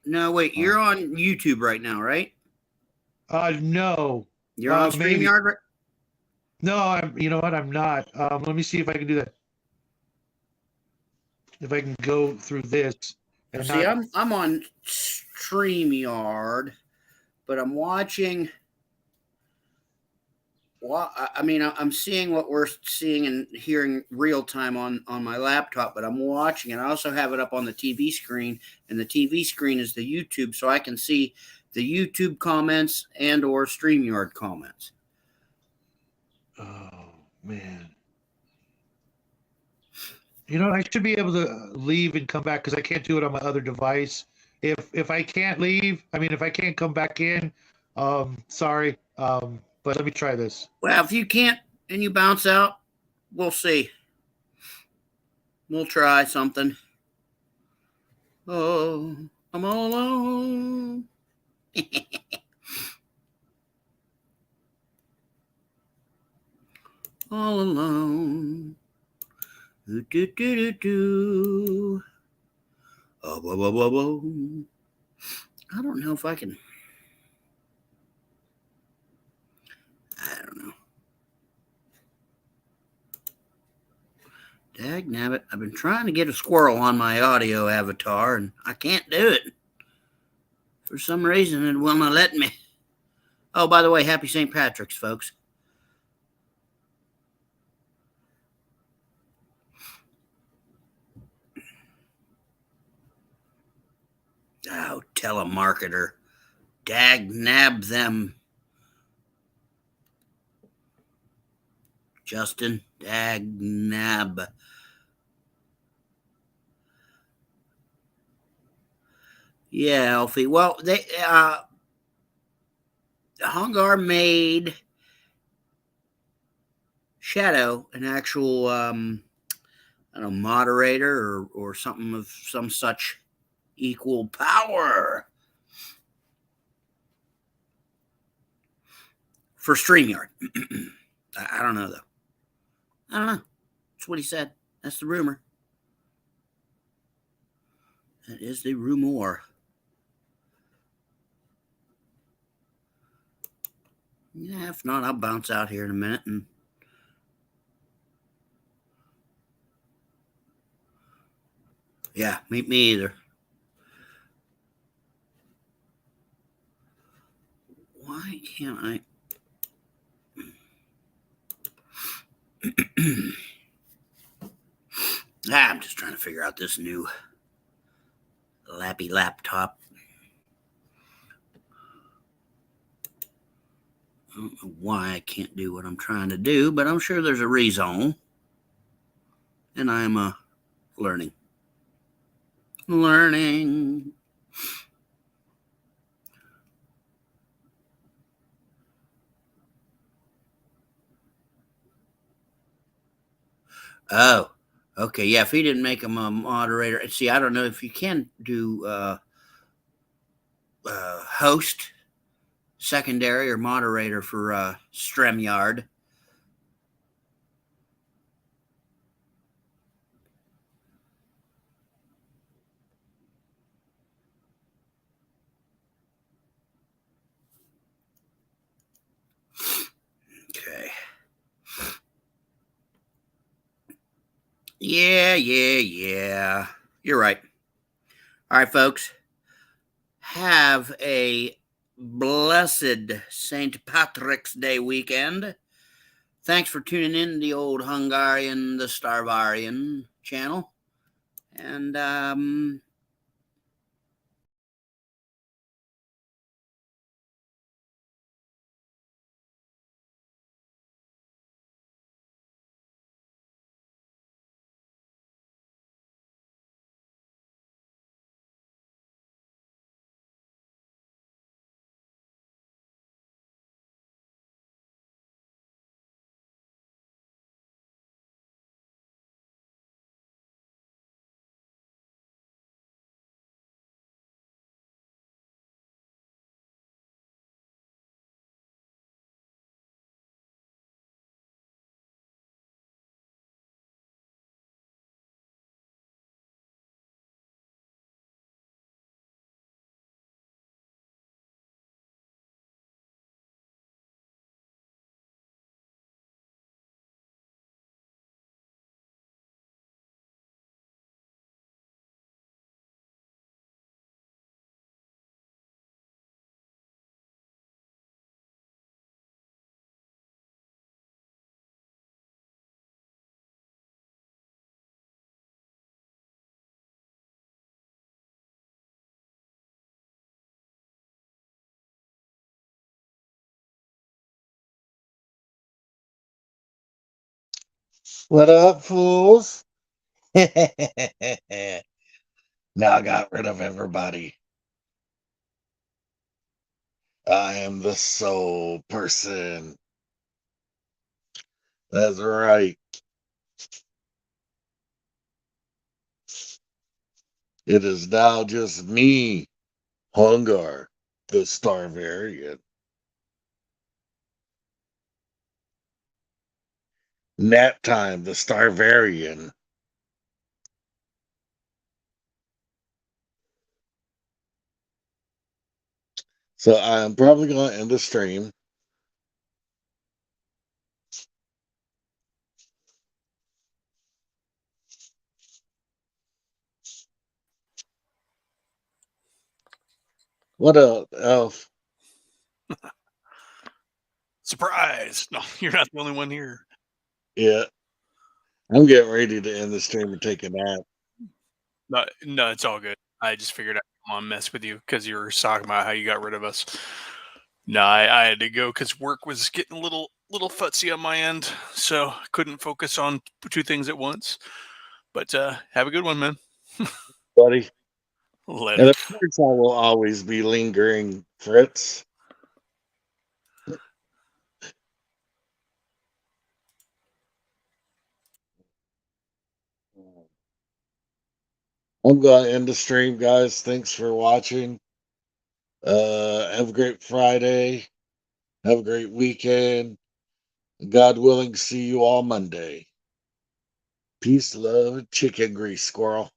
No, wait, you're on YouTube right now, right? No. You're on StreamYard, right? No, you know what? I'm not. Let me see if I can do that. If I can go through this. And See, I'm on StreamYard, but I'm watching. Well, I mean, I'm seeing what we're seeing and hearing real time on my laptop, but I'm watching it. I also have it up on the TV screen, and the TV screen is the YouTube, so I can see the YouTube comments and or StreamYard comments. Oh, man. I should be able to leave and come back because I can't do it on my other device. If I can't leave, if I can't come back in, sorry. But let me try this. Well, if you can't and you bounce out, we'll see. We'll try something. Oh, I'm all alone. All alone. Do, do, do, do, do. Oh, whoa, whoa, whoa, whoa. I don't know if I can. I don't know. Dagnabbit. I've been trying to get a squirrel on my audio avatar, and I can't do it. For some reason, it will not let me. Oh, by the way, happy St. Patrick's, folks. Oh, telemarketer. Dagnab them. Justin, dagnab. Yeah, Alfie. Well, they Hungar made Shadow an actual I don't know, moderator or something of some such equal power for StreamYard. I don't know though. I don't know. That's what he said. That's the rumor. That is the rumor. Yeah, if not, I'll bounce out here in a minute and yeah, me either. Why can't I? I'm just trying to figure out this new lappy laptop. I don't know why I can't do what I'm trying to do, but I'm sure there's a reason. And I'm learning. Oh, okay. Yeah, if he didn't make him a moderator. See, I don't know if you can do host, secondary, or moderator for StreamYard. Okay. Yeah. You're right. All right, folks. Have a blessed St. Patrick's Day weekend. Thanks for tuning in to the old Hungarian, the Starvarian channel. And What up, fools? Now I got rid of everybody. I am the soul person. That's right. It is now just me, Hungar, the Starvarian. Nap time, the Starvarian. So I'm probably going to end the stream. What up, Elf? Surprise! No, you're not the only one here. Yeah. I'm getting ready to end the stream and take a nap. No, it's all good. I just figured I'd come on mess with you because you were talking about how you got rid of us. No, I had to go because work was getting a little futzy on my end, so I couldn't focus on two things at once. But have a good one, man. Buddy. Later. And of course, I will always be lingering, Fritz. I'm going to end the stream, guys. Thanks for watching. Have a great Friday. Have a great weekend. God willing, see you all Monday. Peace, love, and chicken grease, squirrel.